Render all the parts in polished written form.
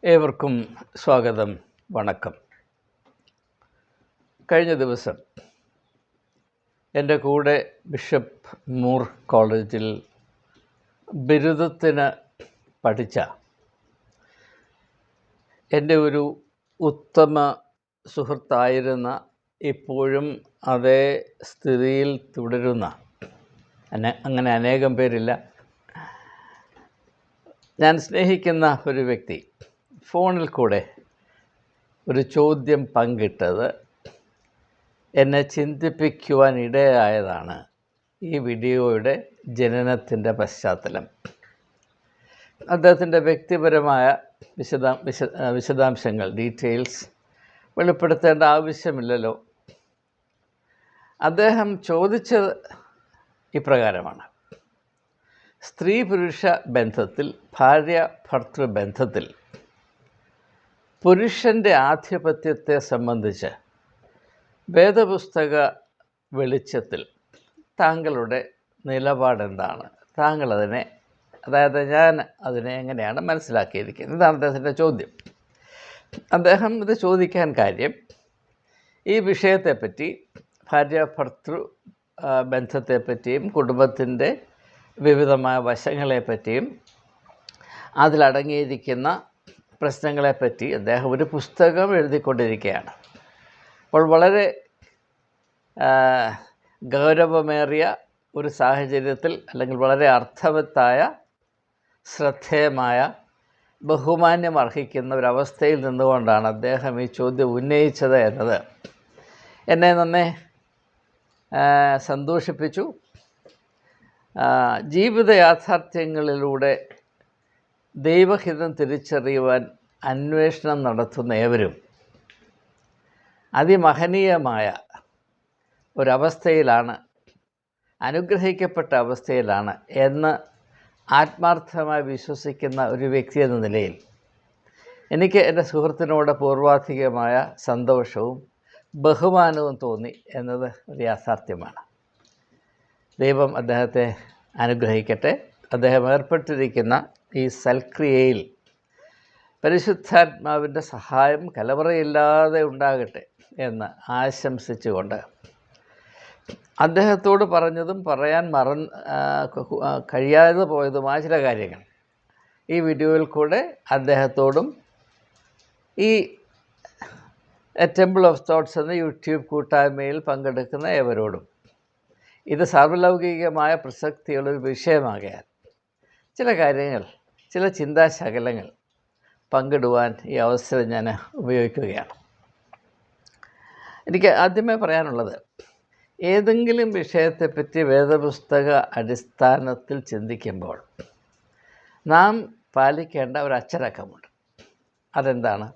ഏവർക്കും സ്വാഗതം, വണക്കം. കഴിഞ്ഞ ദിവസം എൻ്റെ കൂടെ ബിഷപ്പ് മൂർ കോളേജിൽ ബിരുദത്തിന് പഠിച്ച എൻ്റെ ഒരു ഉത്തമ സുഹൃത്തായിരുന്ന, ഇപ്പോഴും അതേ സ്ഥിതിയിൽ തുടരുന്ന, അങ്ങനെ അനേകം പേരില്ല, ഞാൻ സ്നേഹിക്കുന്ന ഒരു വ്യക്തി ഫോണിൽ കൂടെ ഒരു ചോദ്യം പങ്കിട്ടത് എന്നെ ചിന്തിപ്പിക്കുവാൻ ഇടയായതാണ് ഈ വീഡിയോയുടെ ജനനത്തിൻ്റെ പശ്ചാത്തലം. അദ്ദേഹത്തിൻ്റെ വ്യക്തിപരമായ വിശദാംശങ്ങൾ, ഡീറ്റെയിൽസ് വെളിപ്പെടുത്തേണ്ട ആവശ്യമില്ലല്ലോ. അദ്ദേഹം ചോദിച്ചത് ഇപ്രകാരമാണ്: സ്ത്രീ പുരുഷ ബന്ധത്തിൽ, ഭാര്യ ഭർത്തൃ ബന്ധത്തിൽ പുരുഷൻ്റെ ആധിപത്യത്തെ സംബന്ധിച്ച് വേദപുസ്തക വെളിച്ചത്തിൽ താങ്കളുടെ നിലപാടെന്താണ്? താങ്കൾ അതിനെ, അതായത് ഞാൻ അതിനെ എങ്ങനെയാണ് മനസ്സിലാക്കിയിരിക്കുന്നത്? ഇതാണ് അദ്ദേഹത്തിൻ്റെ ചോദ്യം. അദ്ദേഹം ഇത് ചോദിക്കാൻ കാര്യം, ഈ വിഷയത്തെപ്പറ്റി, ഭാര്യ ഭർത്തൃ ബന്ധത്തെപ്പറ്റിയും കുടുംബത്തിൻ്റെ വിവിധമായ വശങ്ങളെപ്പറ്റിയും അതിലടങ്ങിയിരിക്കുന്ന പ്രശ്നങ്ങളെപ്പറ്റി അദ്ദേഹം ഒരു പുസ്തകം എഴുതിക്കൊണ്ടിരിക്കുകയാണ്. അപ്പോൾ വളരെ ഗൗരവമേറിയ ഒരു സാഹചര്യത്തിൽ, അല്ലെങ്കിൽ വളരെ അർത്ഥവത്തായ, ശ്രദ്ധേയമായ, ബഹുമാന്യം അർഹിക്കുന്ന ഒരവസ്ഥയിൽ നിന്നുകൊണ്ടാണ് അദ്ദേഹം ഈ ചോദ്യം ഉന്നയിച്ചത് എന്നത് എന്നെ നന്നേ സന്തോഷിപ്പിച്ചു. ജീവിത യാഥാർത്ഥ്യങ്ങളിലൂടെ ദൈവഹിതം തിരിച്ചറിയുവാൻ അന്വേഷണം നടത്തുന്ന ഏവരും അതിമഹനീയമായ ഒരവസ്ഥയിലാണ്, അനുഗ്രഹിക്കപ്പെട്ട അവസ്ഥയിലാണ് എന്ന് ആത്മാർത്ഥമായി വിശ്വസിക്കുന്ന ഒരു വ്യക്തി എന്ന നിലയിൽ എനിക്ക് എൻ്റെ സുഹൃത്തിനോട് പൂർവാധികമായ സന്തോഷവും ബഹുമാനവും തോന്നി എന്നത് ഒരു യാഥാർത്ഥ്യമാണ്. ദൈവം അദ്ദേഹത്തെ അനുഗ്രഹിക്കട്ടെ. അദ്ദേഹം ഏർപ്പെട്ടിരിക്കുന്ന ഈ സൽക്രിയയിൽ പരിശുദ്ധാത്മാവിൻ്റെ സഹായം കലവറയില്ലാതെ ഉണ്ടാകട്ടെ എന്ന് ആശംസിച്ചുകൊണ്ട്, അദ്ദേഹത്തോട് പറഞ്ഞതും പറയാൻ കഴിയാതെ പോയതുമായ ചില കാര്യങ്ങൾ ഈ വീഡിയോയിൽ കൂടെ അദ്ദേഹത്തോടും ഈ ടെമ്പിൾ ഓഫ് തോട്ട്സ് എന്ന യൂട്യൂബ് കൂട്ടായ്മയിൽ പങ്കെടുക്കുന്ന ഏവരോടും, ഇത് സാർവലൗകികമായ പ്രസക്തിയുള്ളൊരു വിഷയമാകയാൽ ചില കാര്യങ്ങൾ, ചില ചിന്താശകലങ്ങൾ പങ്കിടുവാൻ ഈ അവസരം ഞാൻ ഉപയോഗിക്കുകയാണ്. എനിക്ക് ആദ്യമേ പറയാനുള്ളത്, ഏതെങ്കിലും വിഷയത്തെപ്പറ്റി വേദപുസ്തക അടിസ്ഥാനത്തിൽ ചിന്തിക്കുമ്പോൾ നാം പാലിക്കേണ്ട ഒരു അച്ചടക്കമുണ്ട്. അതെന്താണ്?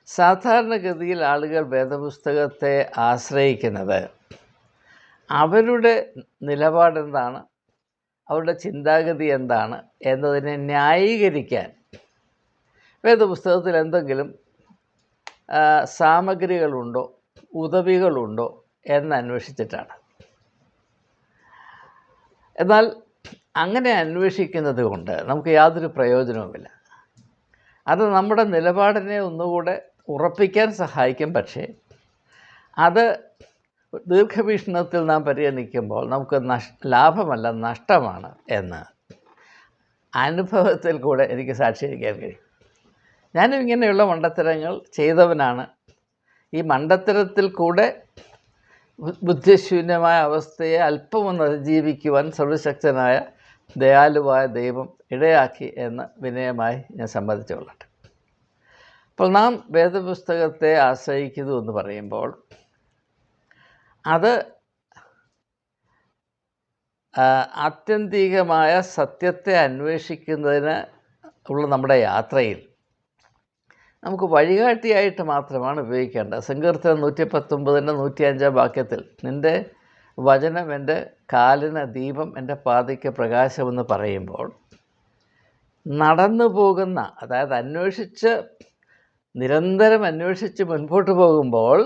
സാധാരണഗതിയിൽ ആളുകൾ വേദപുസ്തകത്തെ ആശ്രയിക്കുന്നത് അവരുടെ നിലപാടെന്താണ്, അവരുടെ ചിന്താഗതി എന്താണ് എന്നതിനെ ന്യായീകരിക്കാൻ വേദപുസ്തകത്തിൽ എന്തെങ്കിലും സാമഗ്രികളുണ്ടോ, ഉദവികളുണ്ടോ എന്നന്വേഷിച്ചിട്ടാണ്. എന്നാൽ അങ്ങനെ അന്വേഷിക്കുന്നത് കൊണ്ട് നമുക്ക് യാതൊരു പ്രയോജനവുമില്ല. അത് നമ്മുടെ നിലപാടിനെ ഒന്നുകൂടെ ഉറപ്പിക്കാൻ സഹായിക്കും. പക്ഷേ അത് ദീർഘവീക്ഷണത്തിൽ നാം പരിഗണിക്കുമ്പോൾ നമുക്ക് ലാഭമല്ല, നഷ്ടമാണ് എന്ന് അനുഭവത്തിൽ കൂടെ എനിക്ക് സാക്ഷീകരിക്കാൻ കഴിയും. ഞാനും ഇങ്ങനെയുള്ള മണ്ടത്തരങ്ങൾ ചെയ്തവനാണ്. ഈ മണ്ടത്തരത്തിൽ കൂടെ ബുദ്ധിശൂന്യമായ അവസ്ഥയെ അല്പമൊന്ന് അതിജീവിക്കുവാൻ സർവശക്തനായ ദയാലുവായ ദൈവം ഇടയാക്കി എന്ന് വിനയമായി ഞാൻ സമ്മതിച്ചുകൊള്ളട്ടെ. അപ്പോൾ നാം വേദപുസ്തകത്തെ ആശ്രയിക്കുന്നു എന്ന് പറയുമ്പോൾ അത് ആത്യന്തികമായ സത്യത്തെ അന്വേഷിക്കുന്നതിന് ഉള്ള നമ്മുടെ യാത്രയിൽ നമുക്ക് വഴികാട്ടിയായിട്ട് മാത്രമാണ് ഉപയോഗിക്കേണ്ടത്. സങ്കീർത്തനം 119:105 വാക്യത്തിൽ, നിൻ്റെ വചനം എൻ്റെ കാലിന് ദീപം, എൻ്റെ പാതയ്ക്ക് പ്രകാശമെന്ന് പറയുമ്പോൾ, നടന്നു പോകുന്ന, അതായത് നിരന്തരം അന്വേഷിച്ച് മുൻപോട്ട് പോകുമ്പോൾ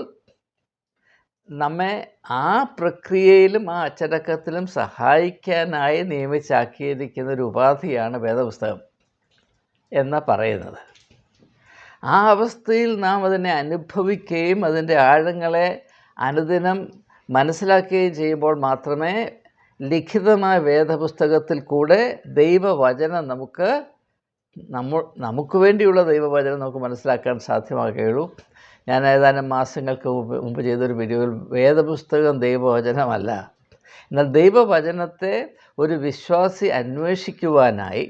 നമ്മെ ആ പ്രക്രിയയിലും ആ അച്ചടക്കത്തിലും സഹായിക്കാനായി നിയമിച്ചാക്കിയിരിക്കുന്ന ഒരു ഉപാധിയാണ് വേദപുസ്തകം എന്ന് പറയുന്നത്. ആ അവസ്ഥയിൽ നാം അതിനെ അനുഭവിക്കുകയും അതിൻ്റെ ആഴങ്ങളെ അനുദിനം മനസ്സിലാക്കുകയും ചെയ്യുമ്പോൾ മാത്രമേ ലിഖിതമായ വേദപുസ്തകത്തിൽ കൂടെ ദൈവവചനം നമുക്ക് വേണ്ടിയുള്ള ദൈവവചനം നമുക്ക് മനസ്സിലാക്കാൻ സാധ്യമാകുകയുള്ളൂ. ഞാൻ ഏതാനും മാസങ്ങൾക്ക് മുമ്പ് ചെയ്തൊരു വീഡിയോയിൽ വേദപുസ്തകം ദൈവവചനമല്ല, എന്നാൽ ദൈവവചനത്തെ ഒരു വിശ്വാസി അന്വേഷിക്കുവാനായി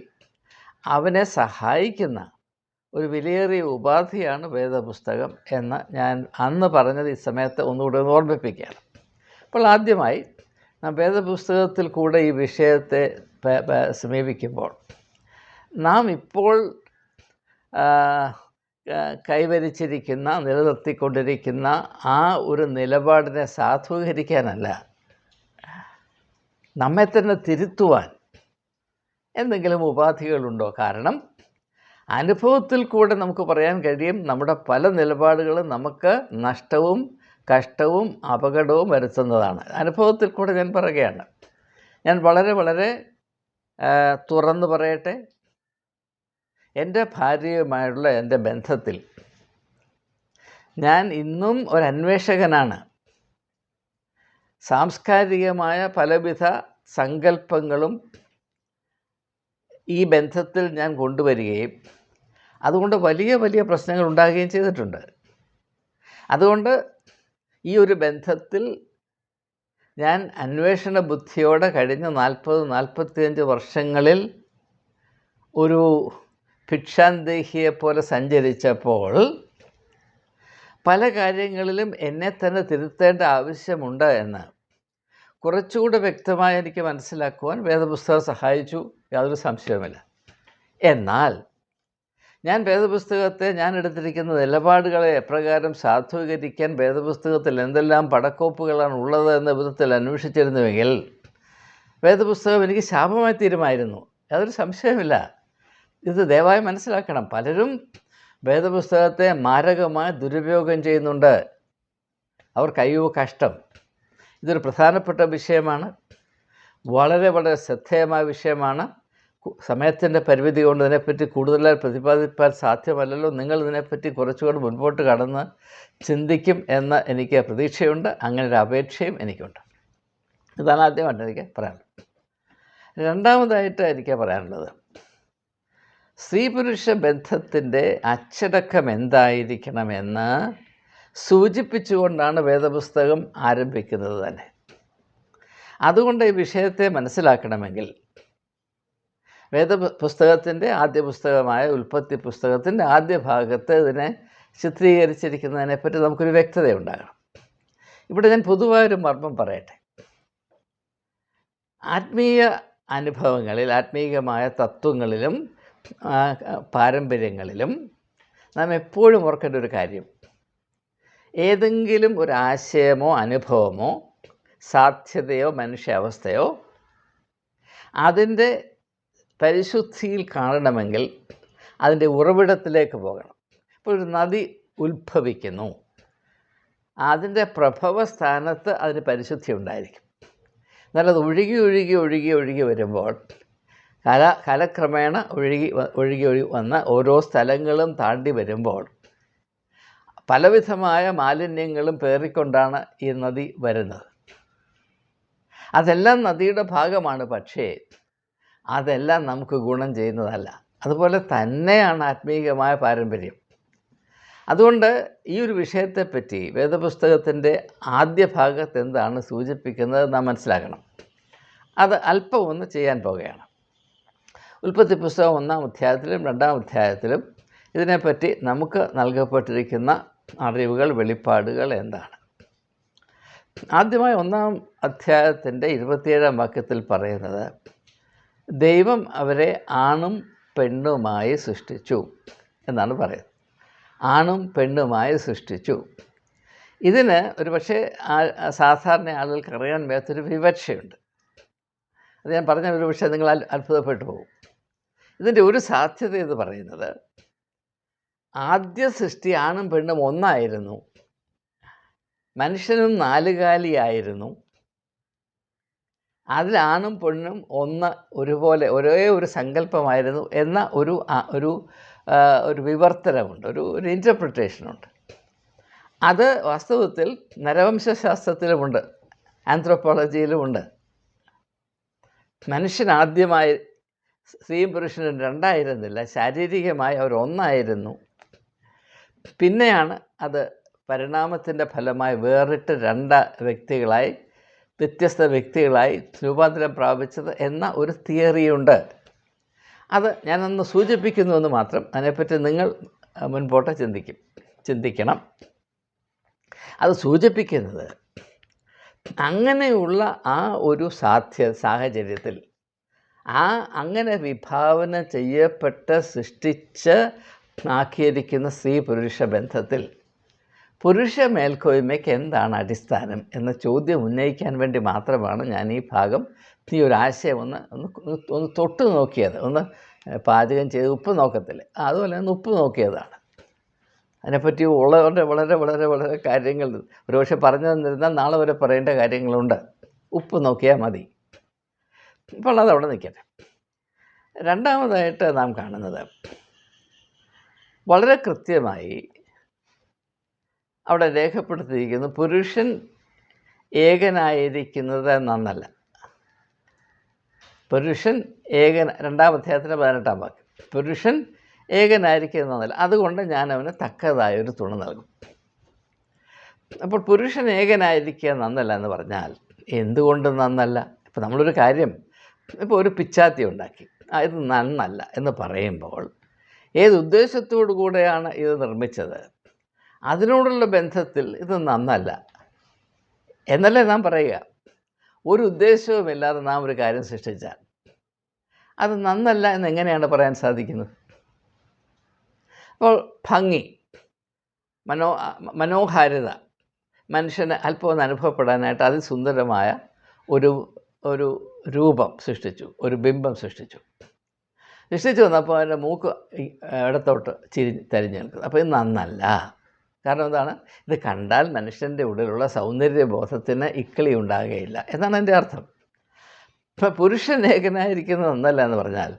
അവനെ സഹായിക്കുന്ന ഒരു വിലയേറിയ ഉപാധിയാണ് വേദപുസ്തകം എന്ന് ഞാൻ അന്ന് പറഞ്ഞത് ഈ സമയത്ത് ഒന്നുകൂടെ ഓർമ്മിപ്പിക്കുകയാണ്. അപ്പോൾ ആദ്യമായി നാം വേദപുസ്തകത്തിൽ കൂടെ ഈ വിഷയത്തെ സമീപിക്കുമ്പോൾ നാം ഇപ്പോൾ കൈവരിച്ചിരിക്കുന്ന നിലനിർത്തിക്കൊണ്ടിരിക്കുന്ന ആ ഒരു നിലപാടിനെ സാധൂകരിക്കാനല്ല, നമ്മെ തന്നെ തിരുത്തുവാൻ എന്തെങ്കിലും ഉപാധികളുണ്ടോ? കാരണം അനുഭവത്തിൽ കൂടെ നമുക്ക് പറയാൻ കഴിയും നമ്മുടെ പല നിലപാടുകളും നമുക്ക് നഷ്ടവും കഷ്ടവും അപകടവും വരുത്തുന്നതാണ്. അനുഭവത്തിൽ കൂടെ ഞാൻ പറയുകയാണ്. ഞാൻ വളരെ വളരെ തുറന്നു പറയട്ടെ, എൻ്റെ ഭാര്യയുമായുള്ള എൻ്റെ ബന്ധത്തിൽ ഞാൻ ഇന്നും ഒരു അന്വേഷകനാണ്. സാംസ്കാരികമായ പലവിധ സങ്കല്പങ്ങളും ഈ ബന്ധത്തിൽ ഞാൻ കൊണ്ടുവരികയും അതുകൊണ്ട് വലിയ വലിയ പ്രശ്നങ്ങൾ ഉണ്ടാകുകയും ചെയ്തിട്ടുണ്ട്. അതുകൊണ്ട് ഈ ഒരു ബന്ധത്തിൽ ഞാൻ അന്വേഷണ ബുദ്ധിയോടെ കഴിഞ്ഞ 40-45 വർഷങ്ങളിൽ ഒരു ഭിക്ഷാന്തേഹിയെപ്പോലെ സഞ്ചരിച്ചപ്പോൾ പല കാര്യങ്ങളിലും എന്നെ തന്നെ തിരുത്തേണ്ട ആവശ്യമുണ്ട് എന്ന് കുറച്ചുകൂടെ വ്യക്തമായി എനിക്ക് മനസ്സിലാക്കുവാൻ വേദപുസ്തകം സഹായിച്ചു, യാതൊരു സംശയവുമില്ല. എന്നാൽ ഞാൻ വേദപുസ്തകത്തെ, ഞാൻ എടുത്തിരിക്കുന്ന നിലപാടുകളെ എപ്രകാരം സാധൂകരിക്കാൻ വേദപുസ്തകത്തിൽ എന്തെല്ലാം പടക്കോപ്പുകളാണ് ഉള്ളത് എന്ന വിധത്തിൽ അന്വേഷിച്ചിരുന്നുവെങ്കിൽ വേദപുസ്തകം എനിക്ക് ശാപമായി തീരുമായിരുന്നു, യാതൊരു സംശയമില്ല. ഇത് ദയവായി മനസ്സിലാക്കണം. പലരും വേദപുസ്തകത്തെ മാരകമായി ദുരുപയോഗം ചെയ്യുന്നുണ്ട്. അയ്യോ കഷ്ടം. ഇതൊരു പ്രധാനപ്പെട്ട വിഷയമാണ്, വളരെ വളരെ ശ്രദ്ധേയമായ വിഷയമാണ്. സമയത്തിൻ്റെ പരിമിതി കൊണ്ട് ഇതിനെപ്പറ്റി കൂടുതലായി പ്രതിപാദിക്കാൻ സാധ്യമല്ലല്ലോ. നിങ്ങൾ ഇതിനെപ്പറ്റി കുറച്ചുകൂടി മുൻപോട്ട് കടന്ന് ചിന്തിക്കും എന്ന് എനിക്ക് പ്രതീക്ഷയുണ്ട്. അങ്ങനെ ഒരു അപേക്ഷയും എനിക്കുണ്ട്. ഇതാണ് ആദ്യമായിട്ട് എനിക്ക് പറയാനുള്ളത്. രണ്ടാമതായിട്ട് എനിക്ക് പറയാനുള്ളത്, സ്ത്രീ പുരുഷ ബന്ധത്തിൻ്റെ അച്ചടക്കം എന്തായിരിക്കണമെന്ന് സൂചിപ്പിച്ചുകൊണ്ടാണ് വേദപുസ്തകം ആരംഭിക്കുന്നത് തന്നെ. അതുകൊണ്ട് ഈ വിഷയത്തെ മനസ്സിലാക്കണമെങ്കിൽ വേദപുസ്തകത്തിൻ്റെ ആദ്യ പുസ്തകമായ ഉൽപ്പത്തി പുസ്തകത്തിൻ്റെ ആദ്യ ഭാഗത്ത് ഇതിനെ ചിത്രീകരിച്ചിരിക്കുന്നതിനെപ്പറ്റി നമുക്കൊരു വ്യക്തതയുണ്ടാകണം. ഇവിടെ ഞാൻ പൊതുവായൊരു മർമ്മം പറയട്ടെ. ആത്മീയ അനുഭവങ്ങളിൽ, ആത്മീയമായ തത്വങ്ങളിലും പാരമ്പര്യങ്ങളിലും നാം എപ്പോഴും ഓർക്കേണ്ട ഒരു കാര്യം, ഏതെങ്കിലും ഒരു ആശയമോ അനുഭവമോ സാധ്യതയോ മനുഷ്യാവസ്ഥയോ അതിൻ്റെ പരിശുദ്ധിയിൽ കാണണമെങ്കിൽ അതിൻ്റെ ഉറവിടത്തിലേക്ക് പോകണം. ഇപ്പോൾ ഒരു നദി ഉത്ഭവിക്കുന്നു, അതിൻ്റെ പ്രഭവ സ്ഥാനത്ത് അതിന് പരിശുദ്ധി ഉണ്ടായിരിക്കും. എന്നാൽ അത് ഒഴുകി ഒഴുകി ഒഴുകി ഒഴുകി വരുമ്പോൾ കാലക്രമേണ ഒഴുകി വന്ന ഓരോ സ്ഥലങ്ങളും താണ്ടി വരുമ്പോൾ പലവിധമായ മാലിന്യങ്ങളും പേറിക്കൊണ്ടാണ് ഈ നദി വരുന്നത്. അതെല്ലാം നദിയുടെ ഭാഗമാണ്, പക്ഷേ അതെല്ലാം നമുക്ക് ഗുണം ചെയ്യുന്നതല്ല. അതുപോലെ തന്നെയാണ് ആത്മീയമായ പാരമ്പര്യം. അതുകൊണ്ട് ഈ ഒരു വിഷയത്തെപ്പറ്റി വേദപുസ്തകത്തിൻ്റെ ആദ്യ ഭാഗത്ത് എന്താണ് സൂചിപ്പിക്കുന്നത് നാം മനസ്സിലാക്കണം. അത് അല്പം ഒന്ന് ചെയ്യാൻ പോകുകയാണ്. ഉൽപ്പത്തി പുസ്തകം 1-ാം അധ്യായത്തിലും 2-ാം അധ്യായത്തിലും ഇതിനെപ്പറ്റി നമുക്ക് നൽകപ്പെട്ടിരിക്കുന്ന അറിവുകൾ, വെളിപ്പാടുകൾ എന്താണ്? ആദ്യമായി 1-ാം അധ്യായത്തിൻ്റെ 27-ാം വാക്യത്തിൽ പറയുന്നത്, ദൈവം അവരെ ആണും പെണ്ണുമായി സൃഷ്ടിച്ചു എന്നാണ് പറയുന്നത്. ആണും പെണ്ണുമായി സൃഷ്ടിച്ചു. ഇതിന് ഒരു പക്ഷേ സാധാരണ ആളുകൾക്ക് അറിയാൻ മേത്തൊരു വിവക്ഷയുണ്ട്. അത് ഞാൻ പറഞ്ഞ ഒരു പക്ഷേ നിങ്ങൾ അത്ഭുതപ്പെട്ടു പോകും. ഇതിൻ്റെ ഒരു സാധ്യത എന്ന് പറയുന്നത്, ആദ്യ സൃഷ്ടി ആണും പെണ്ണും ഒന്നായിരുന്നു, മനുഷ്യനും നാലുകാലിയായിരുന്നു, അതിൽ ആണും പെണ്ണും ഒന്ന് ഒരുപോലെ ഒരേ ഒരു സങ്കല്പമായിരുന്നു എന്ന ഒരു ഒരു വിവർത്തനമുണ്ട്, ഒരു ഇൻ്റർപ്രിട്ടേഷനുണ്ട്. അത് വാസ്തവത്തിൽ നരവംശാസ്ത്രത്തിലുമുണ്ട്, ആന്ത്രോപോളജിയിലുമുണ്ട്. മനുഷ്യൻ ആദ്യമായി സ്ത്രീയും പുരുഷനും രണ്ടായിരുന്നില്ല, ശാരീരികമായി അവർ ഒന്നായിരുന്നു. പിന്നെയാണ് അത് പരിണാമത്തിൻ്റെ ഫലമായി വേറിട്ട് വ്യക്തികളായി, വ്യത്യസ്ത വ്യക്തികളായി രൂപാന്തരം പ്രാപിച്ചത് എന്ന ഒരു തിയറിയുണ്ട്. അത് ഞാനൊന്ന് സൂചിപ്പിക്കുന്നുവെന്ന് മാത്രം. അതിനെപ്പറ്റി നിങ്ങൾ മുൻപോട്ട് ചിന്തിക്കണം. അത് സൂചിപ്പിക്കുന്നത് അങ്ങനെയുള്ള ആ ഒരു സാഹചര്യത്തിൽ, അങ്ങനെ വിഭാവന ചെയ്യപ്പെട്ട് സൃഷ്ടിച്ച് ആക്കിയിരിക്കുന്ന സ്ത്രീ പുരുഷ ബന്ധത്തിൽ പുരുഷ മേൽക്കോയ്മയ്ക്ക് എന്താണ് അടിസ്ഥാനം എന്ന ചോദ്യം ഉന്നയിക്കാൻ വേണ്ടി മാത്രമാണ് ഞാൻ ഈ ഭാഗം, ഈ ഒരു ആശയം ഒന്ന് തൊട്ട് നോക്കിയത്. ഒന്ന് പാചകം ചെയ്ത് ഉപ്പ് നോക്കത്തില്ല, അതുപോലെ തന്നെ ഉപ്പ് നോക്കിയതാണ്. അതിനെപ്പറ്റി വളരെ വളരെ വളരെ വളരെ കാര്യങ്ങൾ ഒരുപക്ഷെ പറഞ്ഞു തന്നിരുന്നാൽ നാളെ വരെ പറയേണ്ട കാര്യങ്ങളുണ്ട്. ഉപ്പ് നോക്കിയാൽ മതി. ഇപ്പോൾ അതവിടെ നിൽക്കട്ടെ. രണ്ടാമതായിട്ട് നാം കാണുന്നത്, വളരെ കൃത്യമായി അവിടെ രേഖപ്പെടുത്തിയിരിക്കുന്നു, പുരുഷൻ ഏകനായിരിക്കുന്നത് നന്നല്ല. പുരുഷൻ രണ്ടാം അധ്യായത്തിൻ്റെ 18-ാം വാക്യം, പുരുഷൻ ഏകനായിരിക്കുന്നത് നന്നല്ല, അതുകൊണ്ട് ഞാൻ അവന് തക്കതായൊരു തുണ നൽകും. അപ്പോൾ പുരുഷൻ ഏകനായിരിക്കുക നന്നല്ല എന്ന് പറഞ്ഞാൽ എന്തുകൊണ്ട് നന്നല്ല? ഇപ്പോൾ നമ്മളൊരു കാര്യം, ഇപ്പോൾ ഒരു പിച്ചാത്തി ഉണ്ടാക്കി, ഇത് നന്നല്ല എന്ന് പറയുമ്പോൾ ഏത് ഉദ്ദേശത്തോടു കൂടെയാണ് ഇത് നിർമ്മിച്ചത്? അതിനോടുള്ള ബന്ധത്തിൽ ഇത് നന്നല്ല എന്നല്ലേ നാം പറയുക. ഒരു ഉദ്ദേശവുമില്ലാതെ നാം ഒരു കാര്യം സൃഷ്ടിച്ചാൽ അത് നന്നല്ല എന്നെങ്ങനെയാണ് പറയാൻ സാധിക്കുന്നത്? അപ്പോൾ ഭംഗി, മനോഹാരിത മനുഷ്യന് അല്പം ഒന്ന് അനുഭവപ്പെടാനായിട്ട് അതിസുന്ദരമായ ഒരു രൂപം സൃഷ്ടിച്ചു, ഒരു ബിംബം സൃഷ്ടിച്ചു വന്നപ്പോൾ അതിൻ്റെ മൂക്ക് ഇടത്തോട്ട് തരിഞ്ഞ് നിൽക്കുന്നത്. അപ്പോൾ ഇത് നന്നല്ല. കാരണം എന്താണ്? ഇത് കണ്ടാൽ മനുഷ്യൻ്റെ ഉള്ളിലുള്ള സൗന്ദര്യബോധത്തിന് ഇക്കിളി ഉണ്ടാകുകയില്ല എന്നാണ് എൻ്റെ അർത്ഥം. ഇപ്പം പുരുഷൻ ഏകനായിരിക്കുന്നത് നന്നല്ല എന്ന് പറഞ്ഞാൽ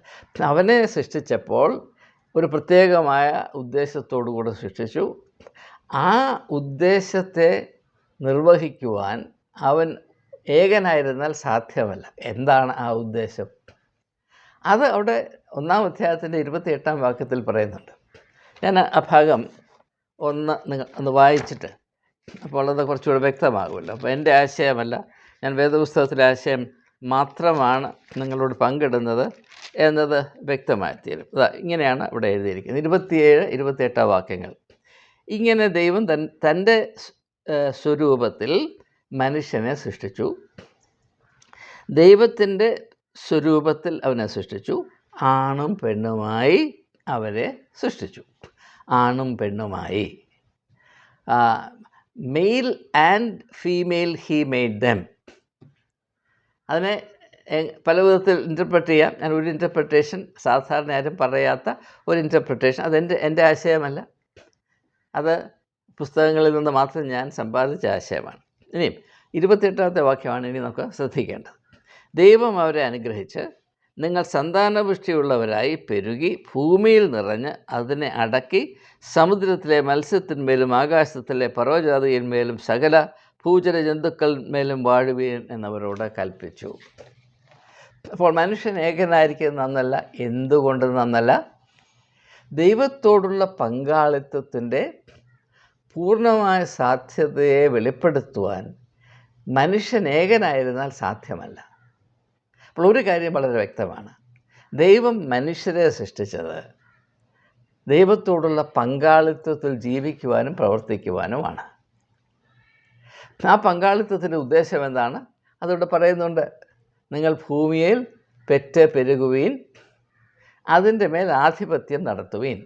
അവനെ സൃഷ്ടിച്ചപ്പോൾ ഒരു പ്രത്യേകമായ ഉദ്ദേശത്തോടു കൂടെ സൃഷ്ടിച്ചു. ആ ഉദ്ദേശത്തെ നിർവഹിക്കുവാൻ അവൻ ഏകനായിരുന്നാൽ സാധ്യമല്ല. എന്താണ് ആ ഉദ്ദേശം? അത് അവിടെ 1-ാം അധ്യായത്തിൻ്റെ 28-ാം വാക്യത്തിൽ പറയുന്നുണ്ട്. ഞാൻ ആ ഭാഗം ഒന്ന് വായിച്ചിട്ട്, അപ്പോൾ അത് കുറച്ചുകൂടെ വ്യക്തമാകുമല്ലോ. അപ്പോൾ എൻ്റെ ആശയമല്ല, ഞാൻ വേദപുസ്തകത്തിലെ ആശയം മാത്രമാണ് നിങ്ങളോട് പങ്കിടുന്നത് എന്നത് വ്യക്തമായിത്തീരും. ഇങ്ങനെയാണ് ഇവിടെ എഴുതിയിരിക്കുന്നത്, 27-28 വാക്യങ്ങൾ. ഇങ്ങനെ ദൈവം തൻ്റെ സ്വരൂപത്തിൽ മനുഷ്യനെ സൃഷ്ടിച്ചു, ദൈവത്തിൻ്റെ സ്വരൂപത്തിൽ അവനെ സൃഷ്ടിച്ചു, ആണും പെണ്ണുമായി അവരെ സൃഷ്ടിച്ചു. ആണും പെണ്ണുമായി, male and female he made them. അതിനെ പല വിധത്തിൽ ഇൻ്റർപ്രറ്റ് ചെയ്യാം. ഞാൻ ഒരു ഇൻ്റർപ്രിട്ടേഷൻ, സാധാരണ ആരും പറയാത്ത ഒരു ഇൻ്റർപ്രിട്ടേഷൻ, എൻ്റെ ആശയമല്ല, അത് പുസ്തകങ്ങളിൽ നിന്ന് മാത്രം ഞാൻ സമ്പാദിച്ച ആശയമാണ്. ഇനിയും 28-ാമത്തെ വാക്യമാണ് ഇനി നമുക്ക് ശ്രദ്ധിക്കേണ്ടത്. ദൈവം അവരെ അനുഗ്രഹിച്ച്, നിങ്ങൾ സന്താനപുഷ്ടിയുള്ളവരായി പെരുകി ഭൂമിയിൽ നിറഞ്ഞ് അതിനെ അടക്കി സമുദ്രത്തിലെ മത്സ്യത്തിന്മേലും ആകാശത്തിലെ പർവ്വജാതിയിന്മേലും സകല ഭൂചര ജന്തുക്കളിന്മേലും വാഴുവീൻ എന്നവരോട് കൽപ്പിച്ചു. അപ്പോൾ മനുഷ്യൻ ഏകനായിരിക്കുന്നത് നന്നല്ല. എന്തുകൊണ്ട് നന്നല്ല? ദൈവത്തോടുള്ള പങ്കാളിത്തത്തിൻ്റെ പൂർണ്ണമായ സാധ്യതയെ വെളിപ്പെടുത്തുവാൻ മനുഷ്യൻ ഏകനായിരുന്നാൽ സാധ്യമല്ല. അപ്പോൾ ഒരു കാര്യം വളരെ വ്യക്തമാണ്, ദൈവം മനുഷ്യരെ സൃഷ്ടിച്ചത് ദൈവത്തോടുള്ള പങ്കാളിത്തത്തിൽ ജീവിക്കുവാനും പ്രവർത്തിക്കുവാനുമാണ്. ആ പങ്കാളിത്തത്തിൻ്റെ ഉദ്ദേശം എന്താണ്? അതോടെ പറയുന്നുണ്ട്, നിങ്ങൾ ഭൂമിയിൽ പെറ്റ് പെരുകുവീൻ, അതിൻ്റെ മേൽ ആധിപത്യം നടത്തുവീൻ.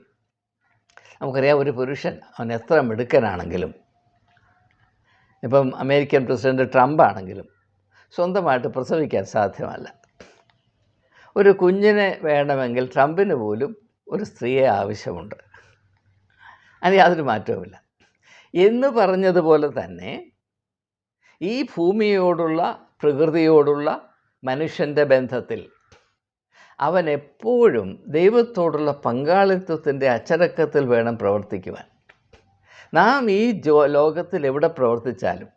നമുക്കറിയാം, ഒരു പുരുഷൻ അവൻ എത്ര മിടുക്കനാണെങ്കിലും, ഇപ്പം അമേരിക്കൻ പ്രസിഡൻറ്റ് ട്രംപ് ആണെങ്കിലും സ്വന്തമായിട്ട് പ്രസവിക്കാൻ സാധ്യമല്ല. ഒരു കുഞ്ഞിനെ വേണമെങ്കിൽ ട്രംപിന് പോലും ഒരു സ്ത്രീയെ ആവശ്യമുണ്ട്. അതിന് യാതൊരു മാറ്റവുമില്ല. എന്ന് പറഞ്ഞതുപോലെ തന്നെ ഈ ഭൂമിയോടുള്ള, പ്രകൃതിയോടുള്ള മനുഷ്യൻ്റെ ബന്ധത്തിൽ അവൻ എപ്പോഴും ദൈവത്തോടുള്ള പങ്കാളിത്തത്തിൻ്റെ അച്ചടക്കത്തിൽ വേണം പ്രവർത്തിക്കുവാൻ. നാം ഈ ലോകത്തിൽ എവിടെ പ്രവർത്തിച്ചാലും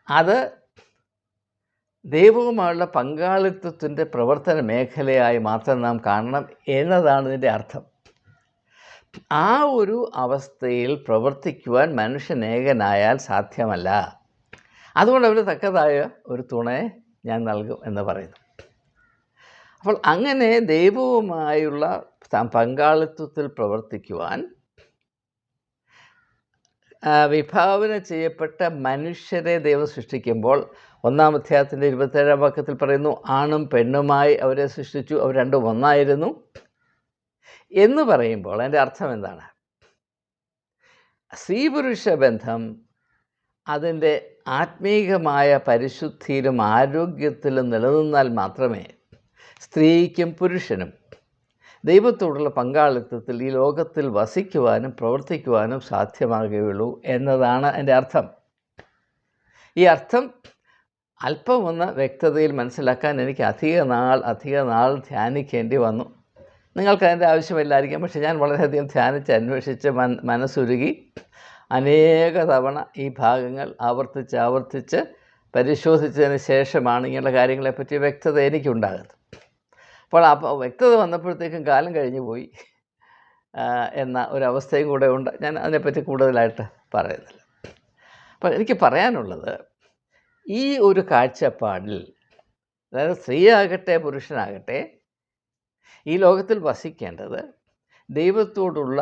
അത് ദൈവവുമായുള്ള പങ്കാളിത്തത്തിൻ്റെ പ്രവർത്തന മേഖലയായി മാത്രം നാം കാണണം എന്നതാണ് ഇതിൻ്റെ അർത്ഥം. ആ ഒരു അവസ്ഥയിൽ പ്രവർത്തിക്കുവാൻ മനുഷ്യനേകനായാൽ സാധ്യമല്ല. അതുകൊണ്ട് അവന് തക്കതായ ഒരു തുണയെ ഞാൻ നൽകും എന്ന് പറയുന്നു. അപ്പോൾ അങ്ങനെ ദൈവവുമായുള്ള പങ്കാളിത്തത്തിൽ പ്രവർത്തിക്കുവാൻ വിഭാവന ചെയ്യപ്പെട്ട മനുഷ്യരെ ദൈവം സൃഷ്ടിക്കുമ്പോൾ 1-ാം അധ്യായത്തിൻ്റെ 27-ാം വാക്യത്തിൽ പറയുന്നു, ആണും പെണ്ണുമായി അവരെ സൃഷ്ടിച്ചു, അവർ രണ്ടും ഒന്നായിരുന്നു എന്ന് പറയുമ്പോൾ അതിൻ്റെ അർത്ഥം എന്താണ്? സ്ത്രീ പുരുഷ ബന്ധം അതിൻ്റെ ആത്മീകമായ പരിശുദ്ധിയിലും ആരോഗ്യത്തിലും നിലനിന്നാൽ മാത്രമേ സ്ത്രീക്കും പുരുഷനും ദൈവത്തോടുള്ള പങ്കാളിത്തത്തിൽ ഈ ലോകത്തിൽ വസിക്കുവാനും പ്രവർത്തിക്കുവാനും സാധ്യമാകുകയുള്ളൂ എന്നതാണ് എൻ്റെ അർത്ഥം. ഈ അർത്ഥം അല്പം ഒന്ന് വ്യക്തതയിൽ മനസ്സിലാക്കാൻ എനിക്ക് അധിക നാൾ ധ്യാനിക്കേണ്ടി വന്നു. നിങ്ങൾക്കതിൻ്റെ ആവശ്യമില്ലായിരിക്കാം, പക്ഷേ ഞാൻ വളരെയധികം ധ്യാനിച്ച് അന്വേഷിച്ച് മനസ്സുരുകി അനേക തവണ ഈ ഭാഗങ്ങൾ ആവർത്തിച്ച് പരിശോധിച്ചതിന് ശേഷമാണ് ഇങ്ങനെയുള്ള കാര്യങ്ങളെപ്പറ്റി വ്യക്തത എനിക്കുണ്ടാകുന്നത്. അപ്പോൾ വ്യക്തത വന്നപ്പോഴത്തേക്കും കാലം കഴിഞ്ഞു പോയി എന്ന ഒരവസ്ഥയും കൂടെ ഉണ്ട്. ഞാൻ അതിനെപ്പറ്റി കൂടുതലായിട്ട് പറയുന്നില്ല. അപ്പോൾ എനിക്ക് പറയാനുള്ളത്, ഈ ഒരു കാഴ്ചപ്പാടിൽ, അതായത് സ്ത്രീയാകട്ടെ പുരുഷനാകട്ടെ, ഈ ലോകത്തിൽ വസിക്കേണ്ടത് ദൈവത്തോടുള്ള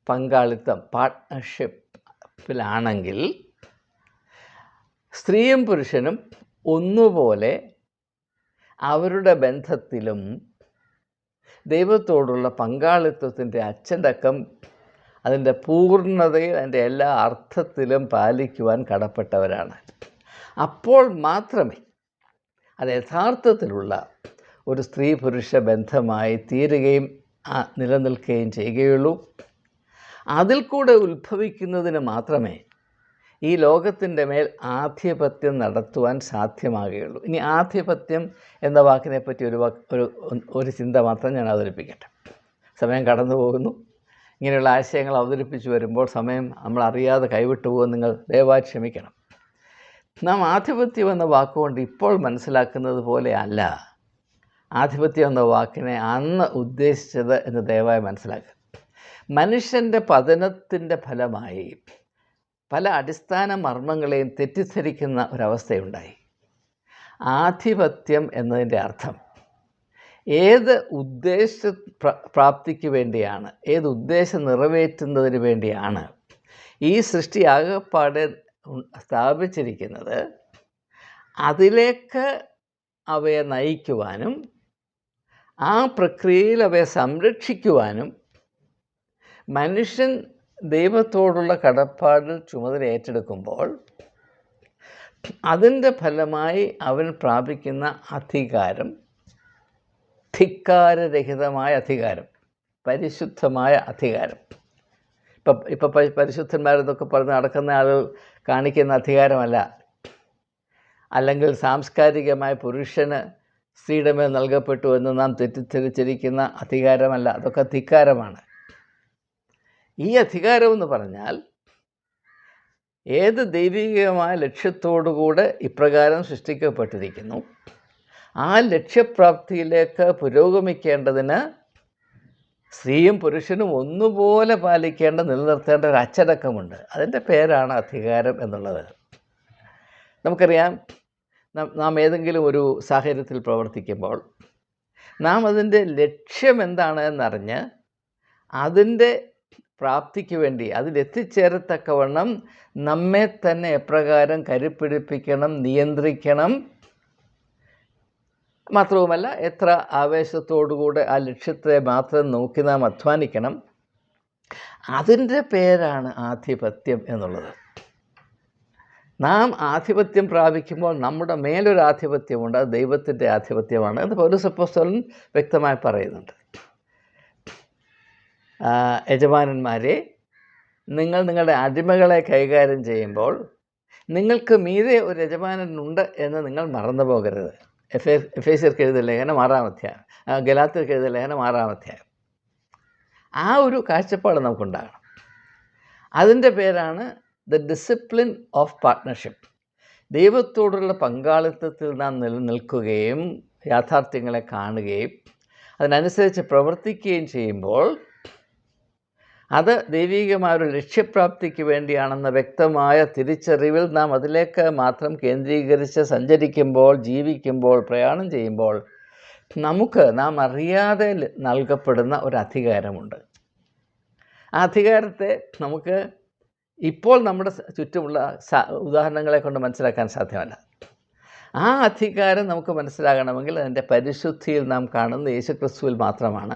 പങ്കാളിത്തം പാർട്ട്ണർഷിപ്പിലാണെങ്കിൽ സ്ത്രീയും പുരുഷനും ഒന്നുപോലെ അവരുടെ ബന്ധത്തിലും ദൈവത്തോടുള്ള പങ്കാളിത്തത്തിൻ്റെ അച്ചടക്കം അതിൻ്റെ പൂർണ്ണതയിൽ അതിൻ്റെ എല്ലാ അർത്ഥത്തിലും പാലിക്കുവാൻ കടപ്പെട്ടവരാണ്. അപ്പോൾ മാത്രമേ അത് യഥാർത്ഥത്തിലുള്ള ഒരു സ്ത്രീ പുരുഷ ബന്ധമായി തീരുകയും നിലനിൽക്കുകയും ചെയ്യുകയുള്ളൂ. അതിൽ കൂടെ ഉത്ഭവിക്കുന്നതിന് മാത്രമേ ഈ ലോകത്തിൻ്റെ മേൽ ആധിപത്യം നടത്തുവാൻ സാധ്യമാകുകയുള്ളൂ. ഇനി ആധിപത്യം എന്ന വാക്കിനെപ്പറ്റി ഒരു ചിന്ത മാത്രം ഞാൻ അവതരിപ്പിക്കട്ടെ. സമയം കടന്നു പോകുന്നു. ഇങ്ങനെയുള്ള ആശയങ്ങൾ അവതരിപ്പിച്ച് വരുമ്പോൾ സമയം നമ്മൾ അറിയാതെ കൈവിട്ടു പോകും. നിങ്ങൾ ദയവായി ക്ഷമിക്കണം. നാം ആധിപത്യം എന്ന വാക്കുകൊണ്ട് ഇപ്പോൾ മനസ്സിലാക്കുന്നത് പോലെ അല്ല ആധിപത്യം എന്ന വാക്കിനെ അന്ന് ഉദ്ദേശിച്ചത് എന്ന് ദയവായി മനസ്സിലാക്കുക. മനുഷ്യൻ്റെ പതനത്തിൻ്റെ ഫലമായി പല അടിസ്ഥാന മർമ്മങ്ങളെയും തെറ്റിദ്ധരിക്കുന്ന ഒരവസ്ഥയുണ്ടായി. ആധിപത്യം എന്നതിൻ്റെ അർത്ഥം ഏത് ഉദ്ദേശ പ്രാപ്തിക്ക് വേണ്ടിയാണ്, ഏത് ഉദ്ദേശം നിറവേറ്റുന്നതിന് വേണ്ടിയാണ് ഈ സൃഷ്ടി ആകപ്പാടെ സ്ഥാപിച്ചിരിക്കുന്നത്, അതിലേക്ക് അവയെ നയിക്കുവാനും ആ പ്രക്രിയയിൽ അവയെ സംരക്ഷിക്കുവാനും മനുഷ്യൻ ദൈവത്തോടുള്ള കടപ്പാടിൽ ചുമതല ഏറ്റെടുക്കുമ്പോൾ അതിൻ്റെ ഫലമായി അവൻ പ്രാപിക്കുന്ന അധികാരം ധിക്കാരരഹിതമായ അധികാരം, പരിശുദ്ധമായ അധികാരം. ഇപ്പം പരിശുദ്ധന്മാരെന്നൊക്കെ പറഞ്ഞ് നടക്കുന്ന ആളുകൾ കാണിക്കുന്ന അധികാരമല്ല, അല്ലെങ്കിൽ സാംസ്കാരികമായ പുരുഷന് സ്ത്രീയുടെ മേൽ നൽകപ്പെട്ടു എന്ന് നാം തെറ്റിദ്ധരിച്ചിരിക്കുന്ന അധികാരമല്ല. അതൊക്കെ ധിക്കാരമാണ്. ഈ അധികാരമെന്ന് പറഞ്ഞാൽ ഏത് ദൈവികമായ ലക്ഷ്യത്തോടുകൂടെ ഇപ്രകാരം സൃഷ്ടിക്കപ്പെട്ടിരിക്കുന്നു, ആ ലക്ഷ്യപ്രാപ്തിയിലേക്ക് പുരോഗമിക്കേണ്ടതിന് സ്ത്രീയും പുരുഷനും ഒന്നുപോലെ നിലനിർത്തേണ്ട ഒരു അച്ചടക്കമുണ്ട്. അതിൻ്റെ പേരാണ് അധികാരം എന്നുള്ളത്. നമുക്കറിയാം, നാം ഏതെങ്കിലും ഒരു സാഹചര്യത്തിൽ പ്രവർത്തിക്കുമ്പോൾ നാം അതിൻ്റെ ലക്ഷ്യം എന്താണ് എന്നറിഞ്ഞ് അതിൻ്റെ പ്രാപ്തിക്ക് വേണ്ടി അതിലെത്തിച്ചേരത്തക്കവണ്ണം നമ്മെ തന്നെ എപ്രകാരം കരുപ്പിടിപ്പിക്കണം, നിയന്ത്രിക്കണം, മാത്രവുമല്ല എത്ര ആവേശത്തോടുകൂടെ ആ ലക്ഷ്യത്തെ മാത്രം നോക്കി നാം അധ്വാനിക്കണം, അതിൻ്റെ പേരാണ് ആധിപത്യം എന്നുള്ളത്. നാം ആധിപത്യം പ്രാപിക്കുമ്പോൾ നമ്മുടെ മേലൊരു ആധിപത്യമുണ്ട്, അത് ദൈവത്തിൻ്റെ ആധിപത്യമാണ് എന്ന് പൗലോസ് അപ്പോസ്തലൻ വ്യക്തമായി പറയുന്നുണ്ട്. യജമാനന്മാരെ, നിങ്ങൾ നിങ്ങളുടെ അടിമകളെ കൈകാര്യം ചെയ്യുമ്പോൾ നിങ്ങൾക്ക് മീതെ ഒരു യജമാനനുണ്ട് എന്ന് നിങ്ങൾ മറന്നു പോകരുത്. എഫേസ്യർക്ക് എഴുതിയ ലേഖനം 6-ാം അധ്യായം, ഗലാത്യർക്ക് എഴുതിയ ലേഖനം 6-ാം അധ്യായം. ആ ഒരു കാഴ്ചപ്പാട് നമുക്കുണ്ടാകണം. അതിൻ്റെ പേരാണ് ദ ഡിസിപ്ലിൻ ഓഫ് പാർട്ട്ണർഷിപ്പ്. ദൈവത്തോടുള്ള പങ്കാളിത്തത്തിൽ നാം നിലനിൽക്കുകയും യാഥാർത്ഥ്യങ്ങളെ കാണുകയും അതിനനുസരിച്ച് പ്രവർത്തിക്കുകയും ചെയ്യുമ്പോൾ അത് ദൈവികമായ ഒരു ലക്ഷ്യപ്രാപ്തിക്ക് വേണ്ടിയാണെന്ന വ്യക്തമായ തിരിച്ചറിവിൽ നാം അതിലേക്ക് മാത്രം കേന്ദ്രീകരിച്ച് സഞ്ചരിക്കുമ്പോൾ, ജീവിക്കുമ്പോൾ, പ്രയാണം ചെയ്യുമ്പോൾ നമുക്ക് നാം അറിയാതെ നൽകപ്പെടുന്ന ഒരു അധികാരമുണ്ട്. ആ അധികാരത്തെ നമുക്ക് ഇപ്പോൾ നമ്മുടെ ചുറ്റുമുള്ള ഉദാഹരണങ്ങളെ കൊണ്ട് മനസ്സിലാക്കാൻ സാധ്യമല്ല. ആ അധികാരം നമുക്ക് മനസ്സിലാകണമെങ്കിൽ അതിൻ്റെ പരിശുദ്ധിയിൽ നാം കാണുന്ന യേശുക്രിസ്തുവിൽ മാത്രമാണ്.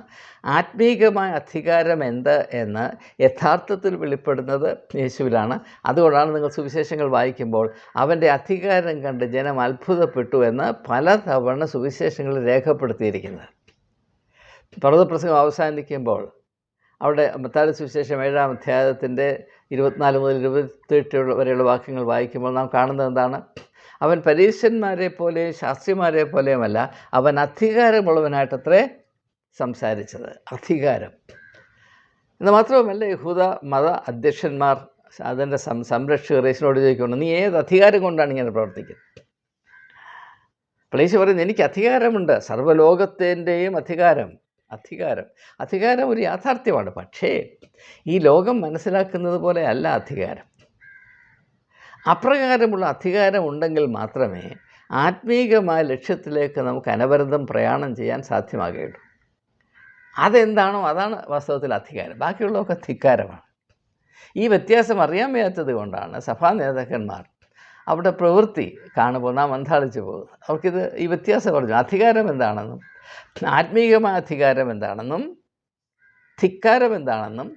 ആത്മീകമായ അധികാരം എന്ത് എന്ന് യഥാർത്ഥത്തിൽ വെളിപ്പെടുന്നത് യേശുവിലാണ്. അതുകൊണ്ടാണ് നിങ്ങൾ സുവിശേഷങ്ങൾ വായിക്കുമ്പോൾ അവൻ്റെ അധികാരം കണ്ട് ജനം അത്ഭുതപ്പെട്ടു എന്ന് പലതവണ സുവിശേഷങ്ങളിൽ രേഖപ്പെടുത്തിയിരിക്കുന്നത്. പർവ്വതപ്രസംഗം അവസാനിക്കുമ്പോൾ അവിടെ മത്തായി സുവിശേഷം 7-ാം അധ്യായത്തിൻ്റെ 24 മുതൽ 28 വരെയുള്ള വാക്യങ്ങൾ വായിക്കുമ്പോൾ നാം കാണുന്നത് എന്താണ്? അവൻ പരീശന്മാരെ പോലെയും ശാസ്ത്രിമാരെ പോലെയുമല്ല, അവൻ അധികാരമുള്ളവനായിട്ടത്രേ സംസാരിച്ചത്. അധികാരം എന്ന് മാത്രവുമല്ല, യഹൂദ മത അധ്യക്ഷന്മാർ അതിൻ്റെ സംരക്ഷകർ യേശുവിനോട് ചോദിക്കുന്നു, നീ ഏത് അധികാരം കൊണ്ടാണ് ഇങ്ങനെ പ്രവർത്തിക്കുന്നത്? അപ്പോൾ യേശു പറയുന്നത്, എനിക്ക് അധികാരമുണ്ട്, സർവ്വലോകത്തിൻ്റെയും അധികാരം ഒരു യാഥാർത്ഥ്യമാണ്. പക്ഷേ ഈ ലോകം മനസ്സിലാക്കുന്നത് പോലെ അല്ല അധികാരം. അപ്രകാരമുള്ള അധികാരം ഉണ്ടെങ്കിൽ മാത്രമേ ആത്മീകമായ ലക്ഷ്യത്തിലേക്ക് നമുക്ക് അനവരതം പ്രയാണം ചെയ്യാൻ സാധ്യമാകുകയുള്ളൂ. അതെന്താണോ അതാണ് വാസ്തവത്തിൽ അധികാരം. ബാക്കിയുള്ളതൊക്കെ ധിക്കാരമാണ്. ഈ വ്യത്യാസം അറിയാൻ വയ്യാത്തത് കൊണ്ടാണ് സഭാ നേതാക്കന്മാർ അവിടെ പ്രവൃത്തി കാണുമ്പോൾ നാം അന്താളിച്ചു പോകുന്നത്. അവർക്കിത് ഈ വ്യത്യാസം പറഞ്ഞു. അധികാരം എന്താണെന്നും ആത്മീകമായ അധികാരം എന്താണെന്നും ധിക്കാരം എന്താണെന്നും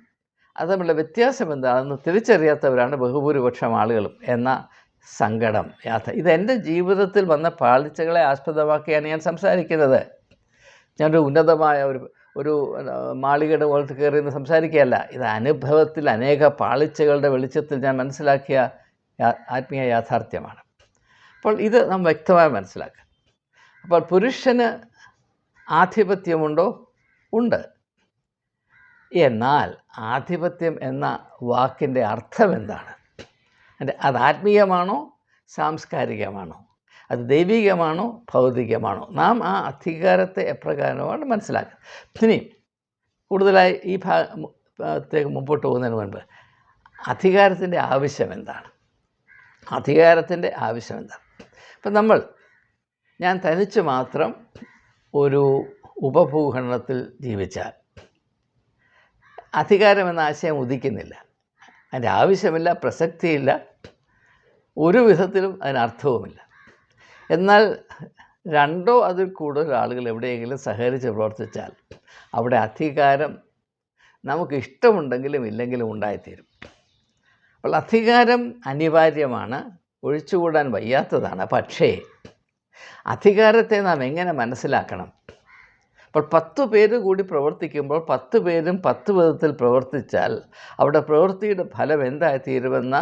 അത് തമ്മിലുള്ള വ്യത്യാസം എന്താണെന്ന് തിരിച്ചറിയാത്തവരാണ് ബഹുഭൂരിപക്ഷം ആളുകളും എന്ന സങ്കടം ഇതെൻ്റെ ജീവിതത്തിൽ വന്ന പാളിച്ചകളെ ആസ്പദമാക്കിയാണ് ഞാൻ സംസാരിക്കുന്നത്. ഞാനൊരു ഉന്നതമായ ഒരു മാളികയുടെ മുകളിൽ കയറിയെന്ന് സംസാരിക്കുകയല്ല. ഇത് അനുഭവത്തിൽ അനേക പാളിച്ചകളുടെ വെളിച്ചത്തിൽ ഞാൻ മനസ്സിലാക്കിയ ആത്മീയ യാഥാർത്ഥ്യമാണ്. അപ്പോൾ ഇത് നാം വ്യക്തമായി മനസ്സിലാക്കുക. അപ്പോൾ പുരുഷന് ആധിപത്യമുണ്ടോ? ഉണ്ട്. എന്നാൽ ആധിപത്യം എന്ന വാക്കിൻ്റെ അർത്ഥം എന്താണ്? അത് ആത്മീയമാണോ സാംസ്കാരികമാണോ? അത് ദൈവികമാണോ ഭൗതികമാണോ? നാം ആ അധികാരത്തെ എപ്രകാരമാണ് മനസ്സിലാക്കുക. ഇനി കൂടുതലായി ഈ ഭാഗത്തേക്ക് മുമ്പോട്ട് പോകുന്നതിന് മുൻപ് അധികാരത്തിൻ്റെ ആവശ്യം എന്താണ്? ഇപ്പം ഞാൻ തനിച്ച് മാത്രം ഒരു ഉപഭൂഖണ്ഡത്തിൽ ജീവിച്ചാൽ അധികാരം എന്ന ആശയം ഉദിക്കുന്നില്ല. അതിൻ്റെ ആവശ്യമില്ല, പ്രസക്തിയില്ല, ഒരു വിധത്തിലും അതിനർത്ഥവുമില്ല. എന്നാൽ രണ്ടോ അതിൽ കൂടുതൽ ആളുകൾ എവിടെയെങ്കിലും സഹകരിച്ച് പ്രവർത്തിച്ചാൽ അവിടെ അധികാരം നമുക്ക് ഇഷ്ടമുണ്ടെങ്കിലും ഇല്ലെങ്കിലും ഉണ്ടായിത്തീരും. അപ്പോൾ അധികാരം അനിവാര്യമാണ്, ഒഴിച്ചുകൂടാൻ വയ്യാത്തതാണ്. പക്ഷേ അധികാരത്തെ നാം എങ്ങനെ മനസ്സിലാക്കണം? അപ്പോൾ 10 പേര് കൂടി പ്രവർത്തിക്കുമ്പോൾ 10 പേരും 10 വിധത്തിൽ പ്രവർത്തിച്ചാൽ അവിടെ പ്രവൃത്തിയുടെ ഫലം എന്തായിത്തീരുമെന്ന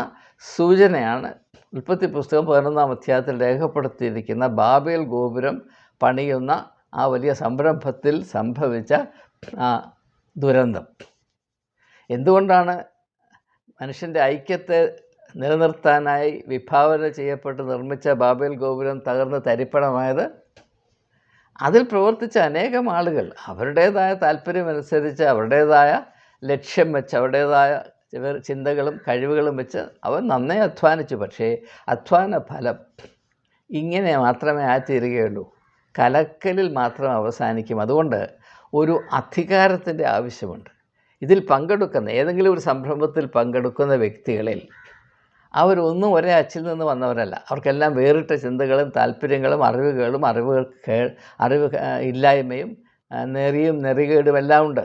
സൂചനയാണ് ഉൽപ്പത്തി പുസ്തകം 11-ാം അധ്യായത്തിൽ രേഖപ്പെടുത്തിയിരിക്കുന്ന ബാബേൽ ഗോപുരം പണിയുന്ന ആ വലിയ സംരംഭത്തിൽ സംഭവിച്ച ആ ദുരന്തം. എന്തുകൊണ്ടാണ് മനുഷ്യൻ്റെ ഐക്യത്തെ നിലനിർത്താനായി വിഭാവന ചെയ്യപ്പെട്ട് നിർമ്മിച്ച ബാബേൽ ഗോപുരം തകർന്ന് തരിപ്പണമായത്? അതിൽ പ്രവർത്തിച്ച അനേകം ആളുകൾ അവരുടേതായ താല്പര്യമനുസരിച്ച്, അവരുടേതായ ലക്ഷ്യം വെച്ച്, അവരുടേതായ ചിന്തകളും കഴിവുകളും വെച്ച് അവർ നന്നേ അധ്വാനിച്ചു. പക്ഷേ അധ്വാന ഫലം ഇങ്ങനെ മാത്രമേ ആയിത്തീരുകയുള്ളൂ, കലക്കലിൽ മാത്രം അവസാനിക്കും. അതുകൊണ്ട് ഒരു അധികാരത്തിൻ്റെ ആവശ്യമുണ്ട്. ഇതിൽ പങ്കെടുക്കുന്ന ഏതെങ്കിലും ഒരു സംരംഭത്തിൽ പങ്കെടുക്കുന്ന വ്യക്തികളിൽ അവരൊന്നും ഒരേ അച്ചിൽ നിന്ന് വന്നവരല്ല. അവർക്കെല്ലാം വേറിട്ട ചിന്തകളും താല്പര്യങ്ങളും അറിവ് ഇല്ലായ്മയും നെറിയും നെറികേടും എല്ലാം ഉണ്ട്.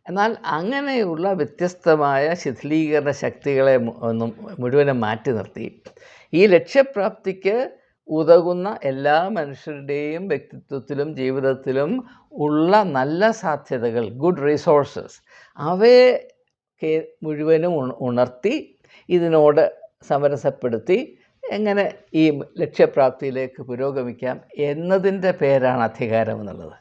എന്നാൽ അങ്ങനെയുള്ള വ്യത്യസ്തമായ ശിഥിലീകരണ ശക്തികളെ മുഴുവനും മാറ്റി നിർത്തി ഈ ലക്ഷ്യപ്രാപ്തിക്ക് ഉതകുന്ന എല്ലാ മനുഷ്യരുടെയും വ്യക്തിത്വത്തിലും ജീവിതത്തിലും ഉള്ള നല്ല സാധ്യതകൾ, ഗുഡ് റിസോഴ്സസ്, അവയെ മുഴുവനും ഉണർത്തി ഇതിനോട് സമരസപ്പെടുത്തി എങ്ങനെ ഈ ലക്ഷ്യപ്രാപ്തിയിലേക്ക് പുരോഗമിക്കാം എന്നതിൻ്റെ പേരാണ് അധികാരം എന്നുള്ളത്.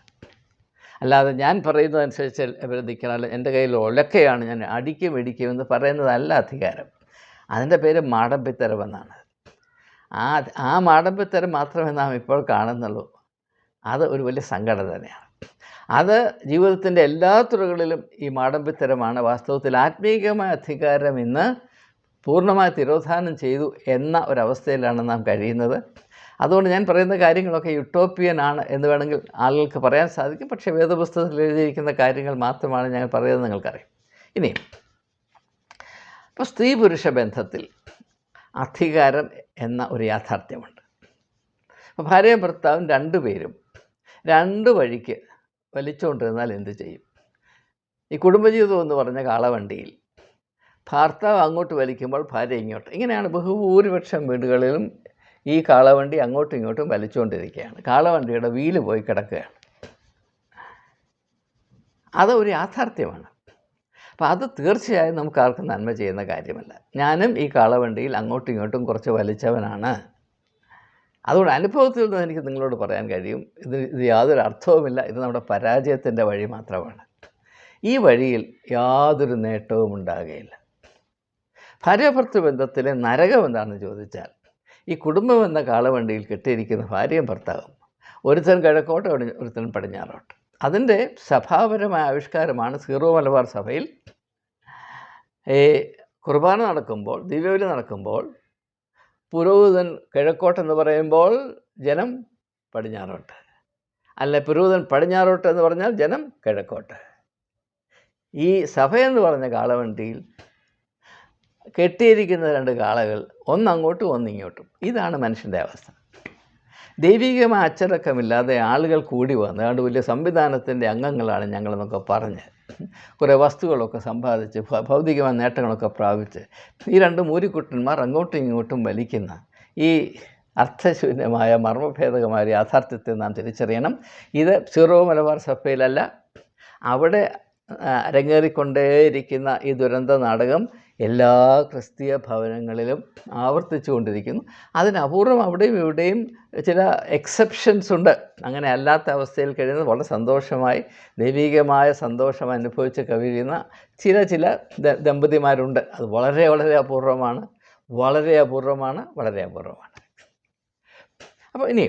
അല്ലാതെ ഞാൻ പറയുന്നതനുസരിച്ച് നിൽക്കണം, അല്ല എൻ്റെ കയ്യിൽ ഒലക്കയാണ് ഞാൻ അടിക്കും ഇടിക്കും എന്ന് പറയുന്നതല്ല അധികാരം. അതിൻ്റെ പേര് മാടമ്പിത്തരമെന്നാണ്. ആ മാടമ്പിത്തരം മാത്രമേ നാം ഇപ്പോൾ കാണുന്നുള്ളൂ. അത് ഒരു വലിയ സങ്കടം തന്നെയാണ്. അത് ജീവിതത്തിൻ്റെ എല്ലാ തുറകളിലും ഈ മാടമ്പിത്തരമാണ്. വാസ്തവത്തിൽ ആത്മീയമായ അധികാരം ഇന്ന് പൂർണ്ണമായി തിരോധാനം ചെയ്തു എന്ന ഒരവസ്ഥയിലാണ് നാം കഴിയുന്നത്. അതുകൊണ്ട് ഞാൻ പറയുന്ന കാര്യങ്ങളൊക്കെ യുട്ടോപ്പിയൻ ആണ് എന്ന് വേണമെങ്കിൽ ആളുകൾക്ക് പറയാൻ സാധിക്കും. പക്ഷേ വേദപുസ്തകത്തിൽ എഴുതിയിരിക്കുന്ന കാര്യങ്ങൾ മാത്രമാണ് ഞാൻ പറയുന്നത് നിങ്ങൾക്കറിയാം. ഇനി ഇപ്പോൾ സ്ത്രീ പുരുഷ ബന്ധത്തിൽ അധികാരം എന്ന ഒരു യാഥാർത്ഥ്യമുണ്ട്. അപ്പോൾ ഭാര്യയും ഭർത്താവും രണ്ടുപേരും രണ്ട് വഴിക്ക് വലിച്ചുകൊണ്ടിരുന്നാൽ എന്ത് ചെയ്യും? ഈ കുടുംബജീവിതം എന്ന് പറഞ്ഞ കാളവണ്ടിയിൽ ഭർത്താവ് അങ്ങോട്ട് വലിക്കുമ്പോൾ ഭാര്യ ഇങ്ങോട്ട്, ഇങ്ങനെയാണ് ബഹുഭൂരിപക്ഷം വീടുകളിലും ഈ കാളവണ്ടി അങ്ങോട്ടും ഇങ്ങോട്ടും വലിച്ചുകൊണ്ടിരിക്കുകയാണ്. കാളവണ്ടിയുടെ വീല് പോയി കിടക്കുകയാണ്. അത് ഒരു യാഥാർത്ഥ്യമാണ്. അപ്പോൾ അത് തീർച്ചയായും നമുക്ക് ആർക്കും നന്മ ചെയ്യുന്ന കാര്യമല്ല. ഞാനും ഈ കാളവണ്ടിയിൽ അങ്ങോട്ടും ഇങ്ങോട്ടും കുറച്ച് വലിച്ചവനാണ്. അതുകൊണ്ട് അനുഭവത്തിൽ നിന്ന് എനിക്ക് നിങ്ങളോട് പറയാൻ കഴിയും, ഇത് യാതൊരു അർത്ഥവുമില്ല. ഇത് നമ്മുടെ പരാജയത്തിൻ്റെ വഴി മാത്രമാണ്. ഈ വഴിയിൽ യാതൊരു നേട്ടവും ഉണ്ടാകുകയില്ല. ഭാര്യാഭർത്തൃ ബന്ധത്തിലെ നരകം എന്താണെന്ന് ചോദിച്ചാൽ, ഈ കുടുംബം എന്ന കാളവണ്ടിയിൽ കെട്ടിയിരിക്കുന്ന ഭാര്യയും ഭർത്താവും, ഒരുത്തൻ കിഴക്കോട്ട് ഒരുത്തൻ പടിഞ്ഞാറോട്ട്. അതിൻ്റെ സഭാപരമായ ആവിഷ്കാരമാണ് സീറോ മലബാർ സഭയിൽ കുർബാന നടക്കുമ്പോൾ, ദിവ്യബലി നടക്കുമ്പോൾ പുരോഹിതൻ കിഴക്കോട്ടെന്ന് പറയുമ്പോൾ ജനം പടിഞ്ഞാറോട്ട്, അല്ല പുരോഹിതൻ പടിഞ്ഞാറോട്ട് എന്ന് പറഞ്ഞാൽ ജനം കിഴക്കോട്ട്. ഈ സഭയെന്ന് പറഞ്ഞ കാളവണ്ടിയിൽ കെട്ടിയിരിക്കുന്ന രണ്ട് കാളകൾ, ഒന്നങ്ങോട്ടും ഒന്നിങ്ങോട്ടും. ഇതാണ് മനുഷ്യൻ്റെ അവസ്ഥ. ദൈവികമായ അച്ചടക്കമില്ലാതെ ആളുകൾ കൂടി വന്ന് അതുകൊണ്ട് വലിയ സംവിധാനത്തിൻ്റെ അംഗങ്ങളാണ് ഞങ്ങളെന്നൊക്കെ പറഞ്ഞ് കുറേ വസ്തുക്കളൊക്കെ സമ്പാദിച്ച് ഭൗതികമായ നേട്ടങ്ങളൊക്കെ പ്രാപിച്ച് ഈ രണ്ട് മൂരിക്കുട്ടന്മാർ അങ്ങോട്ടും ഇങ്ങോട്ടും വലിക്കുന്ന ഈ അർത്ഥശൂന്യമായ മർമ്മഭേദകമായ യാഥാർത്ഥ്യത്തെ നാം തിരിച്ചറിയണം. ഇത് സീറോ മലബാർ സഭയിലല്ല, അവിടെ അരങ്ങേറിക്കൊണ്ടേയിരിക്കുന്ന ഈ ദുരന്ത നാടകം എല്ലാ ക്രിസ്തീയ ഭവനങ്ങളിലും ആവർത്തിച്ചു കൊണ്ടിരിക്കുന്നു. അതിനപൂർവം അവിടെയും ഇവിടെയും ചില എക്സെപ്ഷൻസ് ഉണ്ട്. അങ്ങനെ അല്ലാത്ത അവസ്ഥയിൽ കഴിയുന്നത് വളരെ സന്തോഷമായി ദൈവികമായ സന്തോഷം അനുഭവിച്ച് കഴിയുന്ന ചില ദമ്പതിമാരുണ്ട്. അത് വളരെ വളരെ അപൂർവമാണ്, വളരെ അപൂർവമാണ്, വളരെ അപൂർവമാണ്. അപ്പോൾ ഇനി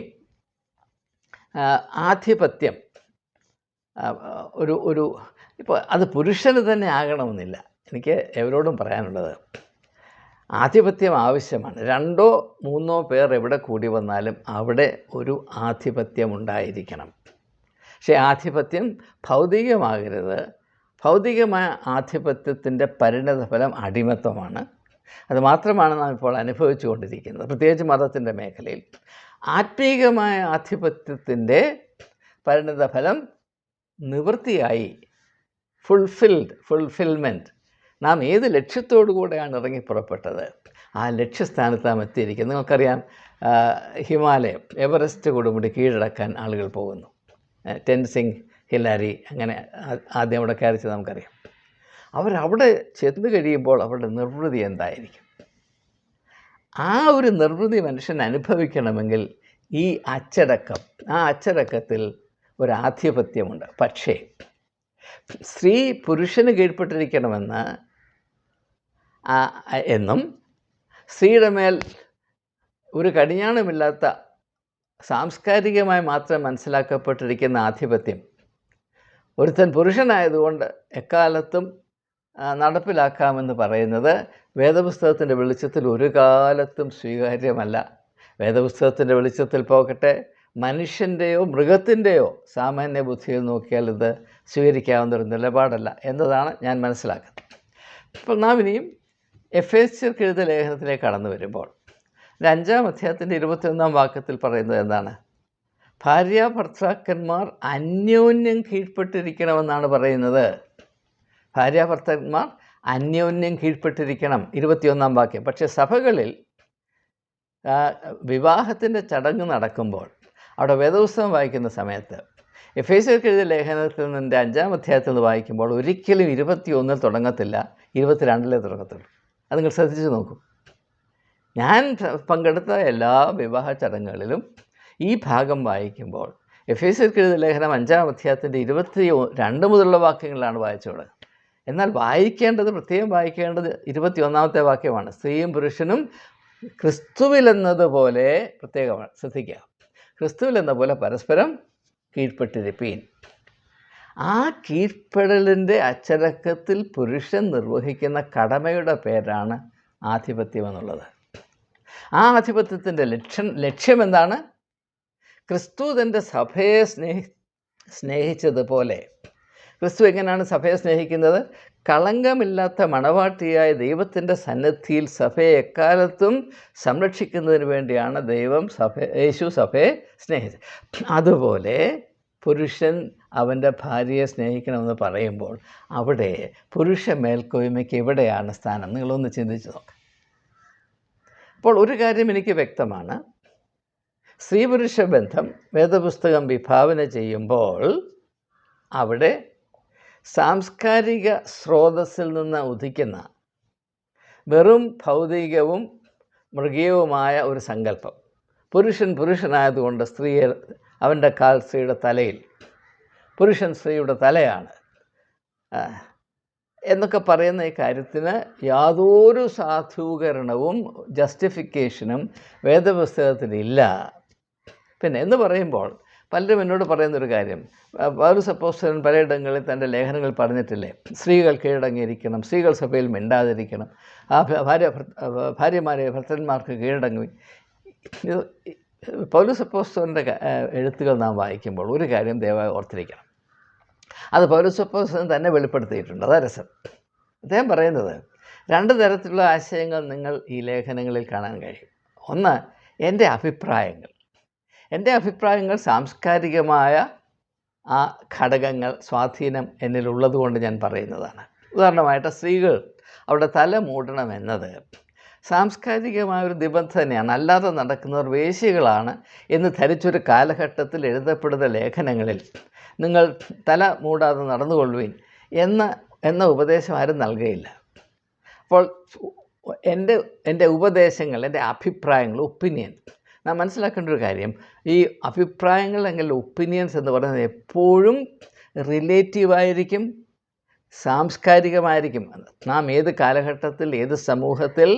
ആധിപത്യം ഒരു ഇപ്പോൾ അത് പുരുഷന് തന്നെ ആകണമെന്നില്ല. എനിക്ക് എവരോടും പറയാനുള്ളത്, ആധിപത്യം ആവശ്യമാണ്. 2 or 3 പേർ എവിടെ കൂടി വന്നാലും അവിടെ ഒരു ആധിപത്യം ഉണ്ടായിരിക്കണം. പക്ഷേ ആധിപത്യം ഭൗതികമാകരുത്. ഭൗതികമായ ആധിപത്യത്തിൻ്റെ പരിണതഫലം അടിമത്വമാണ്. അത് മാത്രമാണ് നാം ഇപ്പോൾ അനുഭവിച്ചു കൊണ്ടിരിക്കുന്നത്, പ്രത്യേകിച്ച് മതത്തിൻ്റെ മേഖലയിൽ. ആത്മീകമായ ആധിപത്യത്തിൻ്റെ പരിണതഫലം നിവൃത്തിയായി, ഫുൾഫിൽമെൻറ്റ്. നാം ഏത് ലക്ഷ്യത്തോടു കൂടെയാണ് ഇറങ്ങി പുറപ്പെട്ടത്, ആ ലക്ഷ്യസ്ഥാനത്ത് നാം എത്തിയിരിക്കുന്നത്. നിങ്ങൾക്കറിയാം, ഹിമാലയം എവറസ്റ്റ് കൊടുമുടി കീഴടക്കാൻ ആളുകൾ പോകുന്നു. ടെൻസിംഗ് ഹിലാരി അങ്ങനെ ആദ്യം അവിടെ കയറിച്ച് നമുക്കറിയാം. അവരവിടെ ചെന്ന് കഴിയുമ്പോൾ അവരുടെ നിർവൃതി എന്തായിരിക്കും? ആ ഒരു നിർവൃതി മനുഷ്യൻ അനുഭവിക്കണമെങ്കിൽ ഈ അച്ചടക്കം, ആ അച്ചടക്കത്തിൽ ഒരാധിപത്യമുണ്ട്. പക്ഷേ സ്ത്രീ പുരുഷന് കീഴ്പ്പെട്ടിരിക്കണമെന്ന് എന്നും സ്ത്രീയുടെ മേൽ ഒരു കടിഞ്ഞാണമില്ലാത്ത സാംസ്കാരികമായി മാത്രം മനസ്സിലാക്കപ്പെട്ടിരിക്കുന്ന ആധിപത്യം ഒരുത്തൻ പുരുഷനായതുകൊണ്ട് എക്കാലത്തും നടപ്പിലാക്കാമെന്ന് പറയുന്നത് വേദപുസ്തകത്തിൻ്റെ വെളിച്ചത്തിൽ ഒരു കാലത്തും സ്വീകാര്യമല്ല. വേദപുസ്തകത്തിൻ്റെ വെളിച്ചത്തിൽ പോകട്ടെ, മനുഷ്യൻ്റെയോ മൃഗത്തിൻ്റെയോ സാമാന്യ ബുദ്ധിയിൽ നോക്കിയാൽ ഇത് സ്വീകരിക്കാവുന്നൊരു നിലപാടല്ല എന്നതാണ് ഞാൻ മനസ്സിലാക്കുന്നത്. ഇപ്പോൾ നാം ഇനിയും എഫേസ്യർക്ക് എഴുതിയ ലേഖനത്തിലേക്ക് കടന്നു വരുമ്പോൾ 5-ാം അധ്യായത്തിൻ്റെ 21-ാം വാക്യത്തിൽ പറയുന്നത് എന്താണ്? ഭാര്യ ഭർത്താക്കന്മാർ അന്യോന്യം കീഴ്പ്പെട്ടിരിക്കണമെന്നാണ് പറയുന്നത്. ഭാര്യ ഭർത്താക്കന്മാർ അന്യോന്യം കീഴ്പ്പെട്ടിരിക്കണം, 21-ാം വാക്യം. പക്ഷേ സഭകളിൽ വിവാഹത്തിൻ്റെ ചടങ്ങ് നടക്കുമ്പോൾ അവിടെ വേദപുസ്തകം വായിക്കുന്ന സമയത്ത് എഫേസ്യർക്ക് എഴുതിയ ലേഖനത്തിൽ നിൻ്റെ 5-ാം അധ്യായത്തിൽ നിന്ന് വായിക്കുമ്പോൾ ഒരിക്കലും 21 തുടങ്ങത്തില്ല, 22 തുടങ്ങത്തുള്ളൂ. അത് നിങ്ങൾ ശ്രദ്ധിച്ച് നോക്കൂ. ഞാൻ പങ്കെടുത്ത എല്ലാ വിവാഹ ചടങ്ങുകളിലും ഈ ഭാഗം വായിക്കുമ്പോൾ എഫേസ്യർക്ക് എഴുതിയ ലേഖനം 5-ാം അധ്യായത്തിൻ്റെ 22 മുതലുള്ള വാക്യങ്ങളാണ് വായിച്ചു തുടങ്ങുന്നത്. എന്നാൽ പ്രത്യേകം വായിക്കേണ്ടത് 21-ാമത്തെ വാക്യമാണ്. സ്ത്രീയും പുരുഷനും ക്രിസ്തുവിലെന്നതുപോലെ, പ്രത്യേകമാണ് ശ്രദ്ധിക്കുക, ക്രിസ്തുവിലെന്ന പോലെ പരസ്പരം കീഴ്പ്പെട്ടിരിപ്പീൻ. ആ കീഴ്പ്പെടലിൻ്റെ അച്ചടക്കത്തിൽ പുരുഷൻ നിർവഹിക്കുന്ന കടമയുടെ പേരാണ് ആധിപത്യം എന്നുള്ളത്. ആ ആധിപത്യത്തിൻ്റെ ലക്ഷ്യം എന്താണ്? ക്രിസ്തു തൻ്റെ സഭയെ സ്നേഹിച്ചതുപോലെ. ക്രിസ്തു എങ്ങനെയാണ് സഭയെ സ്നേഹിക്കുന്നത്? കളങ്കമില്ലാത്ത മണവാട്ടിയായ ദൈവത്തിൻ്റെ സന്നിധിയിൽ സഭയെ എക്കാലത്തും സംരക്ഷിക്കുന്നതിന് വേണ്ടിയാണ് യേശു സഭയെ സ്നേഹിച്ചത്. അതുപോലെ പുരുഷൻ അവൻ്റെ ഭാര്യയെ സ്നേഹിക്കണമെന്ന് പറയുമ്പോൾ അവിടെ പുരുഷ മേൽക്കോയ്മയ്ക്ക് എവിടെയാണ് സ്ഥാനം? നിങ്ങളൊന്ന് ചിന്തിച്ച് നോക്കാം. അപ്പോൾ ഒരു കാര്യം എനിക്ക് വ്യക്തമാണ്. സ്ത്രീ പുരുഷ ബന്ധം വേദപുസ്തകം വിഭാവന ചെയ്യുമ്പോൾ അവിടെ സാംസ്കാരിക സ്രോതസ്സിൽ നിന്ന് ഉദിക്കുന്ന വെറും ഭൗതികവും മൃഗീയവുമായ ഒരു സങ്കല്പം, പുരുഷനായതുകൊണ്ട് അവൻ്റെ കാൽ സ്ത്രീയുടെ തലയിൽ, പുരുഷൻ സ്ത്രീയുടെ തലയാണ് എന്നൊക്കെ പറയുന്ന ഈ കാര്യത്തിന് യാതൊരു സാധൂകരണവും ജസ്റ്റിഫിക്കേഷനും വേദപുസ്തകത്തിലില്ല. പിന്നെ എന്ന് പറയുമ്പോൾ പലരും എന്നോട് പറയുന്നൊരു കാര്യം, പൗലോസ് അപ്പോസ്തലൻ പലയിടങ്ങളിൽ തൻ്റെ ലേഖനങ്ങളിൽ പറഞ്ഞിട്ടില്ലേ, സ്ത്രീകൾ കീഴടങ്ങിയിരിക്കണം, സ്ത്രീകൾ സഭയിൽ മിണ്ടാതിരിക്കണം, ഭാര്യമാരെ ഭർത്തന്മാർക്ക് കീഴടങ്ങി. പൗലോസ് അപ്പോസ്തലൻ്റെ എഴുത്തുകൾ നാം വായിക്കുമ്പോൾ ഒരു കാര്യം ദയവായി ഓർത്തിരിക്കണം. അത് പൗലോസ് അപ്പോസ്തലൻ തന്നെ വെളിപ്പെടുത്തിയിട്ടുണ്ട്. അതാ രസം. അദ്ദേഹം പറയുന്നത് 2 തരത്തിലുള്ള ആശയങ്ങൾ നിങ്ങൾ ഈ ലേഖനങ്ങളിൽ കാണാൻ കഴിയും. ഒന്ന്, എൻ്റെ അഭിപ്രായങ്ങൾ സാംസ്കാരികമായ ആ ഘടകങ്ങൾ സ്വാധീനം എന്നിലുള്ളത് കൊണ്ട് ഞാൻ പറയുന്നതാണ്. ഉദാഹരണമായിട്ട് സ്ത്രീകൾ അവിടെ തല മൂടണമെന്നത് സാംസ്കാരികമായൊരു നിബന്ധനയാണ്. അല്ലാതെ നടക്കുന്നവർ വേശ്യകളാണ് എന്ന് ധരിച്ചൊരു കാലഘട്ടത്തിൽ എഴുതപ്പെടുന്ന ലേഖനങ്ങളിൽ നിങ്ങൾ തല മൂടാതെ നടന്നുകൊള്ളുവിൻ എന്ന ഉപദേശം ആരും നൽകുകയില്ല. അപ്പോൾ എൻ്റെ ഉപദേശങ്ങൾ, എൻ്റെ അഭിപ്രായങ്ങൾ, ഒപ്പീനിയൻ, നാം മനസ്സിലാക്കേണ്ട ഒരു കാര്യം, ഈ അഭിപ്രായങ്ങൾ അല്ലെങ്കിൽ ഒപ്പീനിയൻസ് എന്ന് പറയുന്നത് എപ്പോഴും റിലേറ്റീവായിരിക്കും, സാംസ്കാരികമായിരിക്കും. നാം ഏത് കാലഘട്ടത്തിൽ ഏത് സമൂഹത്തിൽ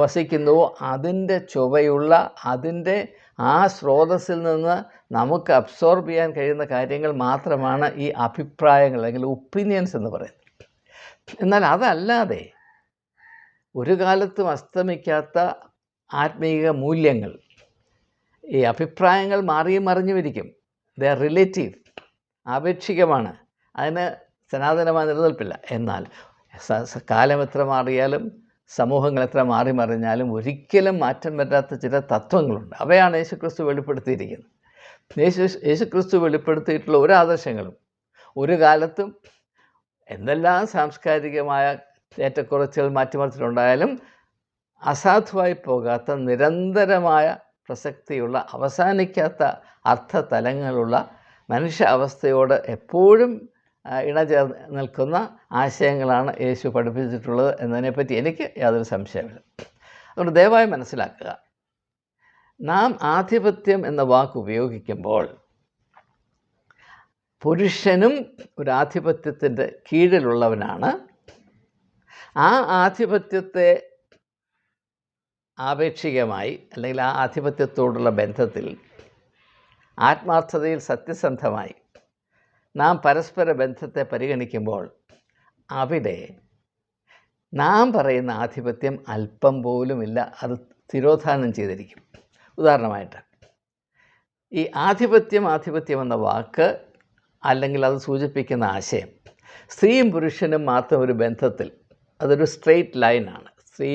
വസിക്കുന്നുവോ അതിൻ്റെ ചുവയുള്ള, അതിൻ്റെ ആ സ്രോതസ്സിൽ നിന്ന് നമുക്ക് അബ്സോർബ് ചെയ്യാൻ കഴിയുന്ന കാര്യങ്ങൾ മാത്രമാണ് ഈ അഭിപ്രായങ്ങൾ അല്ലെങ്കിൽ ഒപ്പീനിയൻസ് എന്ന് പറയുന്നത്. എന്നാൽ അതല്ലാതെ ഒരു കാലത്തും അസ്തമിക്കാത്ത ആത്മീയ മൂല്യങ്ങൾ, ഈ അഭിപ്രായങ്ങൾ മാറിയും മറിഞ്ഞുമിരിക്കും. ദേ ആർ റിലേറ്റീവ്, ആപേക്ഷികമാണ്, അതിന് സനാതനമായ നിലനിൽപ്പില്ല. എന്നാൽ കാലം എത്ര മാറിയാലും സമൂഹങ്ങൾ എത്ര മാറി മറിഞ്ഞാലും ഒരിക്കലും മാറ്റം വരാത്ത ചില തത്വങ്ങളുണ്ട്. അവയാണ് യേശുക്രിസ്തു വെളിപ്പെടുത്തിയിരിക്കുന്നത്. യേശുക്രിസ്തു വെളിപ്പെടുത്തിയിട്ടുള്ള ഒരു ആദർശങ്ങളും ഒരു കാലത്തും എന്തെല്ലാം സാംസ്കാരികമായ ഏറ്റക്കുറച്ചുകൾ മാറ്റിമറിച്ചിട്ടുണ്ടായാലും അസാധുവായി പോകാത്ത, നിരന്തരമായ പ്രസക്തിയുള്ള, അവസാനിക്കാത്ത അർത്ഥതലങ്ങളുള്ള മനുഷ്യ അവസ്ഥയോട് എപ്പോഴും ഇണചേർന്ന് നിൽക്കുന്ന ആശയങ്ങളാണ് യേശു പഠിപ്പിച്ചിട്ടുള്ളത് എന്നതിനെപ്പറ്റി എനിക്ക് യാതൊരു സംശയമില്ല. അതുകൊണ്ട് ദയവായി മനസ്സിലാക്കുക, നാം ആധിപത്യം എന്ന വാക്ക് ഉപയോഗിക്കുമ്പോൾ പുരുഷനും ഒരു ആധിപത്യത്തിൻ്റെ കീഴിലുള്ളവനാണ്. ആ ആധിപത്യത്തെ ആപേക്ഷികമായി അല്ലെങ്കിൽ ആ ആധിപത്യത്തോടുള്ള ബന്ധത്തിൽ ആത്മാർത്ഥതയിൽ സത്യസന്ധമായി നാം പരസ്പര ബന്ധത്തെ പരിഗണിക്കുമ്പോൾ അവിടെ നാം പറയുന്ന ആധിപത്യം അല്പം പോലുമില്ല, അത് തിരോധാനം ചെയ്തിരിക്കും. ഉദാഹരണമായിട്ട് ഈ ആധിപത്യം എന്ന വാക്ക് അല്ലെങ്കിൽ അത് സൂചിപ്പിക്കുന്ന ആശയം സ്ത്രീയും പുരുഷനും മാത്രം ഒരു ബന്ധത്തിൽ, അതൊരു സ്ട്രെയിറ്റ് ലൈനാണ്. സ്ത്രീ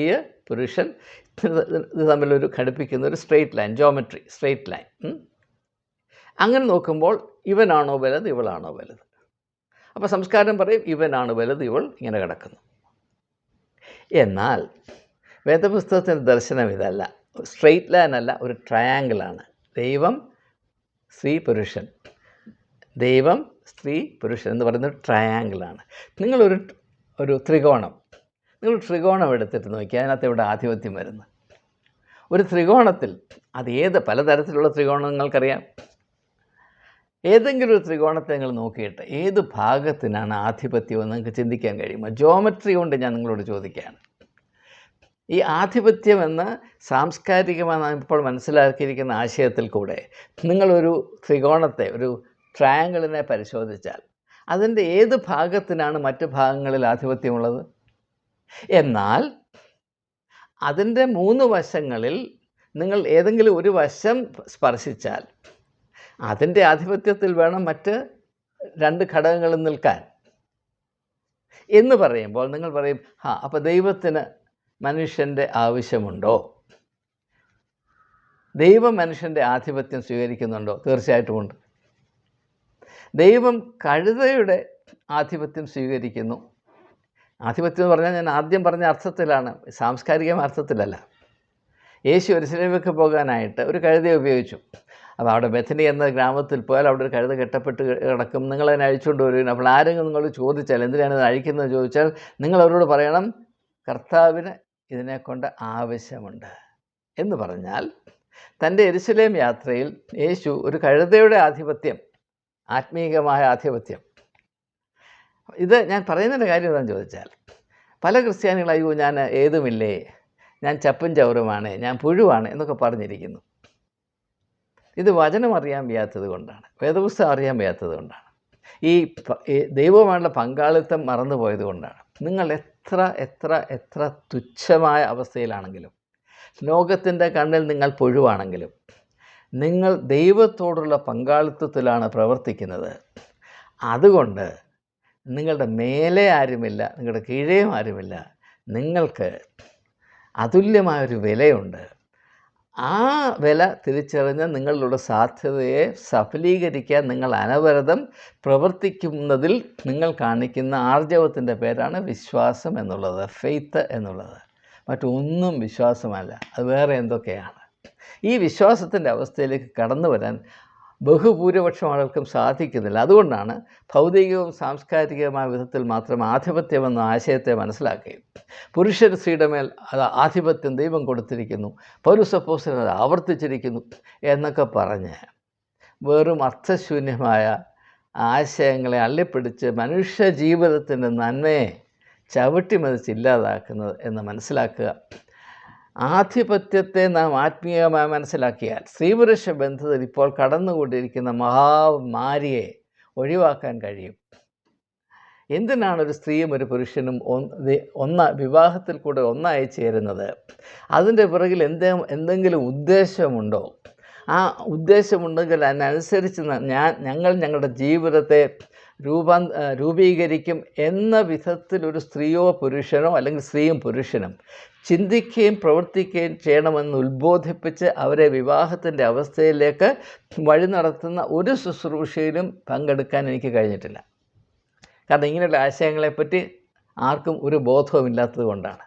പുരുഷൻ ഇത് തമ്മിലൊരു ഘടിപ്പിക്കുന്ന ഒരു straight line, geometry, straight line. അങ്ങനെ നോക്കുമ്പോൾ ഇവനാണോ വലുത്, ഇവളാണോ വലുത്? അപ്പോൾ സംസ്കാരം പറയും ഇവനാണ് വലുത്, ഇവൾ ഇങ്ങനെ കിടക്കുന്നു. എന്നാൽ വേദപുസ്തകത്തിൻ്റെ ദർശനം ഇതല്ല, സ്ട്രെയിറ്റ് ലൈൻ അല്ല, ഒരു ട്രയാങ്കിളാണ്. ദൈവം സ്ത്രീ പുരുഷൻ, ദൈവം സ്ത്രീ പുരുഷൻ എന്ന് പറയുന്നത് ട്രയാങ്കിളാണ്. നിങ്ങളൊരു ത്രികോണം എടുത്തിട്ട് നോക്കി, അതിനകത്ത് ഇവിടെ ആധിപത്യം വരുന്നു. ഒരു ത്രികോണത്തിൽ അത് പലതരത്തിലുള്ള ത്രികോണം നിങ്ങൾക്കറിയാം. ഏതെങ്കിലും ഒരു ത്രികോണത്തെ നിങ്ങൾ നോക്കിയിട്ട് ഏത് ഭാഗത്തിനാണ് ആധിപത്യമെന്ന് നിങ്ങൾക്ക് ചിന്തിക്കാൻ കഴിയുമോ? ജിയോമെട്രി കൊണ്ട് ഞാൻ നിങ്ങളോട് ചോദിക്കുകയാണ്. ഈ ആധിപത്യം എന്ന സാംസ്കാരികമായി ഇപ്പോൾ മനസ്സിലാക്കിയിരിക്കുന്ന ആശയത്തിൽ കൂടെ നിങ്ങളൊരു ത്രികോണത്തെ, ഒരു ട്രയാങ്കിളിനെ പരിശോധിച്ചാൽ അതിൻ്റെ ഏത് ഭാഗത്തിനാണ് മറ്റു ഭാഗങ്ങളിൽ ആധിപത്യമുള്ളത്? എന്നാൽ അതിൻ്റെ 3 വശങ്ങളിൽ നിങ്ങൾ ഏതെങ്കിലും ഒരു വശം സ്പർശിച്ചാൽ അതിൻ്റെ ആധിപത്യത്തിൽ വേണം മറ്റ് 2 ഘടകങ്ങളും നിൽക്കാൻ എന്ന് പറയുമ്പോൾ നിങ്ങൾ പറയും, അപ്പോൾ ദൈവത്തിന് മനുഷ്യൻ്റെ ആവശ്യമുണ്ടോ? ദൈവം മനുഷ്യൻ്റെ ആധിപത്യം സ്വീകരിക്കുന്നുണ്ടോ? തീർച്ചയായിട്ടും ഉണ്ട്. ദൈവം കഴുതയുടെ ആധിപത്യം സ്വീകരിക്കുന്നു. ആധിപത്യം എന്ന് പറഞ്ഞാൽ ഞാൻ ആദ്യം പറഞ്ഞ അർത്ഥത്തിലാണ്, സാംസ്കാരികമായ അർത്ഥത്തിലല്ല. യേശു യെരൂശലേമിലേക്ക് പോകാനായിട്ട് ഒരു കഴുതയെ ഉപയോഗിച്ചു. അപ്പോൾ അവിടെ ബെഥനി എന്ന ഗ്രാമത്തിൽ പോയാൽ അവിടെ ഒരു കഴുത കെട്ടപ്പെട്ട് കിടക്കും. നിങ്ങളതിനെ അഴിച്ചുകൊണ്ട് വരും. അപ്പോൾ ആരെങ്കിലും നിങ്ങൾ ചോദിച്ചാൽ എന്തിനാണ് ഇത് അഴിക്കുന്നത് ചോദിച്ചാൽ നിങ്ങൾ അവരോട് പറയണം, കർത്താവിന് ഇതിനെക്കൊണ്ട് ആവശ്യമുണ്ട് എന്ന് പറഞ്ഞാൽ തൻ്റെ യെരൂശലേം യാത്രയിൽ യേശു ഒരു കഴുതയുടെ ആധിപത്യം, ആത്മീയമായ ആധിപത്യം. ഇത് ഞാൻ പറയുന്നതിൻ്റെ കാര്യം എന്താണെന്ന് ചോദിച്ചാൽ, പല ക്രിസ്ത്യാനികൾ അയ്യോ ഞാൻ ഏതുമില്ലേ, ഞാൻ ചപ്പും ചവറുമാണ്, ഞാൻ പുഴുവാണ് എന്നൊക്കെ പറഞ്ഞിരിക്കുന്നു. ഇത് വചനം അറിയാൻ വയ്യാത്തത് കൊണ്ടാണ്, വേദപുസ്തകം അറിയാൻ വയ്യാത്തത് കൊണ്ടാണ്, ഈ ദൈവവുമായുള്ള പങ്കാളിത്തം മറന്നുപോയത് കൊണ്ടാണ്. നിങ്ങൾ എത്ര തുച്ഛമായ അവസ്ഥയിലാണെങ്കിലും, ലോകത്തിൻ്റെ കണ്ണിൽ നിങ്ങൾ പുഴുവാണെങ്കിലും, നിങ്ങൾ ദൈവത്തോടുള്ള പങ്കാളിത്തത്തിലാണ് പ്രവർത്തിക്കുന്നത്. അതുകൊണ്ട് നിങ്ങളുടെ മേലെ ആരുമില്ല, നിങ്ങളുടെ കീഴേയും ആരുമില്ല. നിങ്ങൾക്ക് അതുല്യമായൊരു വിലയുണ്ട്. ആ വില തിരിച്ചറിഞ്ഞ് നിങ്ങളുടെ സാധ്യതയെ സഫലീകരിക്കാൻ നിങ്ങൾ അനവരതം പ്രവർത്തിക്കുന്നതിൽ നിങ്ങൾ കാണിക്കുന്ന ആർജവത്തിൻ്റെ പേരാണ് വിശ്വാസം എന്നുള്ളത്, ഫെയ്ത്ത് എന്നുള്ളത്. മറ്റൊന്നും വിശ്വാസമല്ല, അത് വേറെ എന്തൊക്കെയാണ്. ഈ വിശ്വാസത്തിൻ്റെ അവസ്ഥയിലേക്ക് കടന്നു വരാൻ ബഹുഭൂരിപക്ഷം ആളുകൾക്കും സാധിക്കുന്നില്ല. അതുകൊണ്ടാണ് ഭൗതികവും സാംസ്കാരികവുമായ വിധത്തിൽ മാത്രം ആധിപത്യമെന്ന ആശയത്തെ മനസ്സിലാക്കുകയും പുരുഷൻ സ്ത്രീയുടെ മേൽ അത് ആധിപത്യം ദൈവം കൊടുത്തിരിക്കുന്നു, പൗലോസ് അപ്പോസ്തലൻ അത് ആവർത്തിച്ചിരിക്കുന്നു എന്നൊക്കെ പറഞ്ഞ് വെറും അർത്ഥശൂന്യമായ ആശയങ്ങളെ അള്ളിപ്പിടിച്ച് മനുഷ്യ ജീവിതത്തിൻ്റെ നന്മയെ ചവിട്ടിമതിച്ച് ഇല്ലാതാക്കുന്നത് എന്ന് മനസ്സിലാക്കുക. ആധിപത്യത്തെ നാം ആത്മീയമായി മനസ്സിലാക്കിയാൽ സ്ത്രീപുരുഷ ബന്ധത്തിൽ ഇപ്പോൾ കടന്നുകൊണ്ടിരിക്കുന്ന മഹാമാരിയെ ഒഴിവാക്കാൻ കഴിയും. എന്തിനാണ് ഒരു സ്ത്രീയും ഒരു പുരുഷനും വിവാഹത്തിൽ കൂടെ ഒന്നായി ചേരുന്നത്? അതിൻ്റെ പിറകിൽ എന്തെങ്കിലും ഉദ്ദേശമുണ്ടോ? ആ ഉദ്ദേശമുണ്ടെങ്കിൽ അതിനനുസരിച്ച് ഞങ്ങൾ ഞങ്ങളുടെ ജീവിതത്തെ രൂപീകരിക്കും എന്ന വിധത്തിൽ ഒരു സ്ത്രീയോ പുരുഷനോ അല്ലെങ്കിൽ സ്ത്രീയും പുരുഷനും ചിന്തിക്കുകയും പ്രവർത്തിക്കുകയും ചെയ്യണമെന്ന് ഉത്ബോധിപ്പിച്ച് അവരെ വിവാഹത്തിൻ്റെ അവസ്ഥയിലേക്ക് വഴി നടത്തുന്ന ഒരു ശുശ്രൂഷയിലും പങ്കെടുക്കാൻ എനിക്ക് കഴിഞ്ഞിട്ടില്ല. കാരണം ഇങ്ങനെയുള്ള ആശയങ്ങളെപ്പറ്റി ആർക്കും ഒരു ബോധവുമില്ലാത്തത് കൊണ്ടാണ്.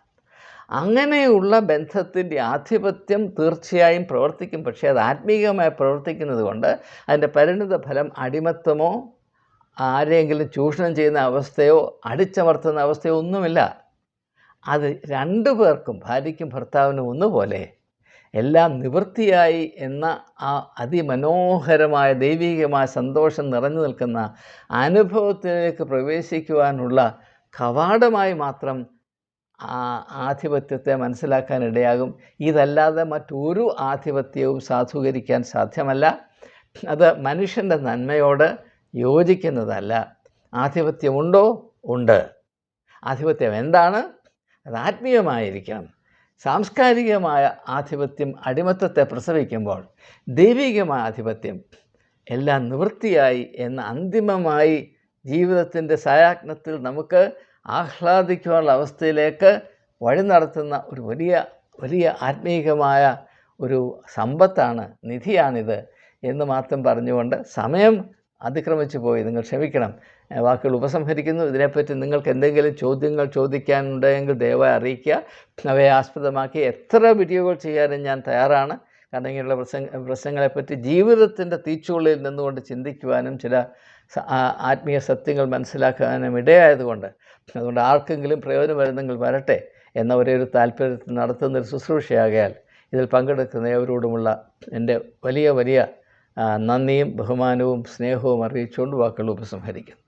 അങ്ങനെയുള്ള ബന്ധത്തിൻ്റെ ആധിപത്യം തീർച്ചയായും പ്രവർത്തിക്കും. പക്ഷേ അത് ആത്മീയമായി പ്രവർത്തിക്കുന്നത് കൊണ്ട് അതിൻ്റെ പരിണിത ഫലം അടിമത്തമോ ആരെങ്കിലും ചൂഷണം ചെയ്യുന്ന അവസ്ഥയോ അടിച്ചമർത്തുന്ന അവസ്ഥയോ ഒന്നുമില്ല. അത് 2 പേർക്കും, ഭാര്യയ്ക്കും ഭർത്താവിനും ഒന്നുപോലെ എല്ലാം നിവൃത്തിയായി എന്ന ആ അതിമനോഹരമായ ദൈവികമായ സന്തോഷം നിറഞ്ഞു നിൽക്കുന്ന അനുഭവത്തിലേക്ക് പ്രവേശിക്കുവാനുള്ള കവാടമായി മാത്രം ആ ആധിപത്യത്തെ മനസ്സിലാക്കാനിടയാകും. ഇതല്ലാതെ മറ്റൊരു ആധിപത്യവും സാധൂകരിക്കാൻ സാധ്യമല്ല. അത് മനുഷ്യൻ്റെ നന്മയോട് യോജിക്കുന്നതല്ല. ആധിപത്യമുണ്ടോ? ഉണ്ട്. ആധിപത്യം എന്താണ്? അത് ആത്മീയമായിരിക്കണം. സാംസ്കാരികമായ ആധിപത്യം അടിമത്തത്തെ പ്രസവിക്കുമ്പോൾ ദൈവികമായ ആധിപത്യം എല്ലാം നിവൃത്തിയായി എന്ന അന്തിമമായി ജീവിതത്തിൻ്റെ സായാഹ്നത്തിൽ നമുക്ക് ആഹ്ലാദിക്കുവാനുള്ള അവസ്ഥയിലേക്ക് വഴി നടത്തുന്ന ഒരു വലിയ ആത്മീയമായ ഒരു സമ്പത്താണ്, നിധിയാണിത് എന്ന് മാത്രം പറഞ്ഞുകൊണ്ട് സമയം അതിക്രമിച്ചു പോയി. നിങ്ങൾ ക്ഷമിക്കണം, വാക്കുകൾ ഉപസംഹരിക്കുന്നു. ഇതിനെപ്പറ്റി നിങ്ങൾക്ക് എന്തെങ്കിലും ചോദ്യങ്ങൾ ചോദിക്കാനുണ്ടെങ്കിൽ ദയവായി അറിയിക്കുക. അവയെ ആസ്പദമാക്കി എത്ര വീഡിയോകൾ ചെയ്യാനും ഞാൻ തയ്യാറാണ്. കാരണം ഇങ്ങനെയുള്ള പ്രശ്നങ്ങളെപ്പറ്റി ജീവിതത്തിൻ്റെ തീച്ചുള്ളിൽ നിന്നുകൊണ്ട് ചിന്തിക്കുവാനും ചില ആത്മീയ സത്യങ്ങൾ മനസ്സിലാക്കാനും ഇടയായതുകൊണ്ട്, അതുകൊണ്ട് ആർക്കെങ്കിലും പ്രയോജനം വരുന്നെങ്കിൽ വരട്ടെ എന്ന ഒരേ ഒരു താല്പര്യത്തിൽ നടത്തുന്നൊരു ശുശ്രൂഷയാകയാൽ ഇതിൽ പങ്കെടുക്കുന്ന ഏവരോടുമുള്ള എൻ്റെ വലിയ നന്ദിയും ബഹുമാനവും സ്നേഹവും അറിയിച്ചുകൊണ്ട് വാക്കുകൾ ഉപസംഹരിക്കുന്നു.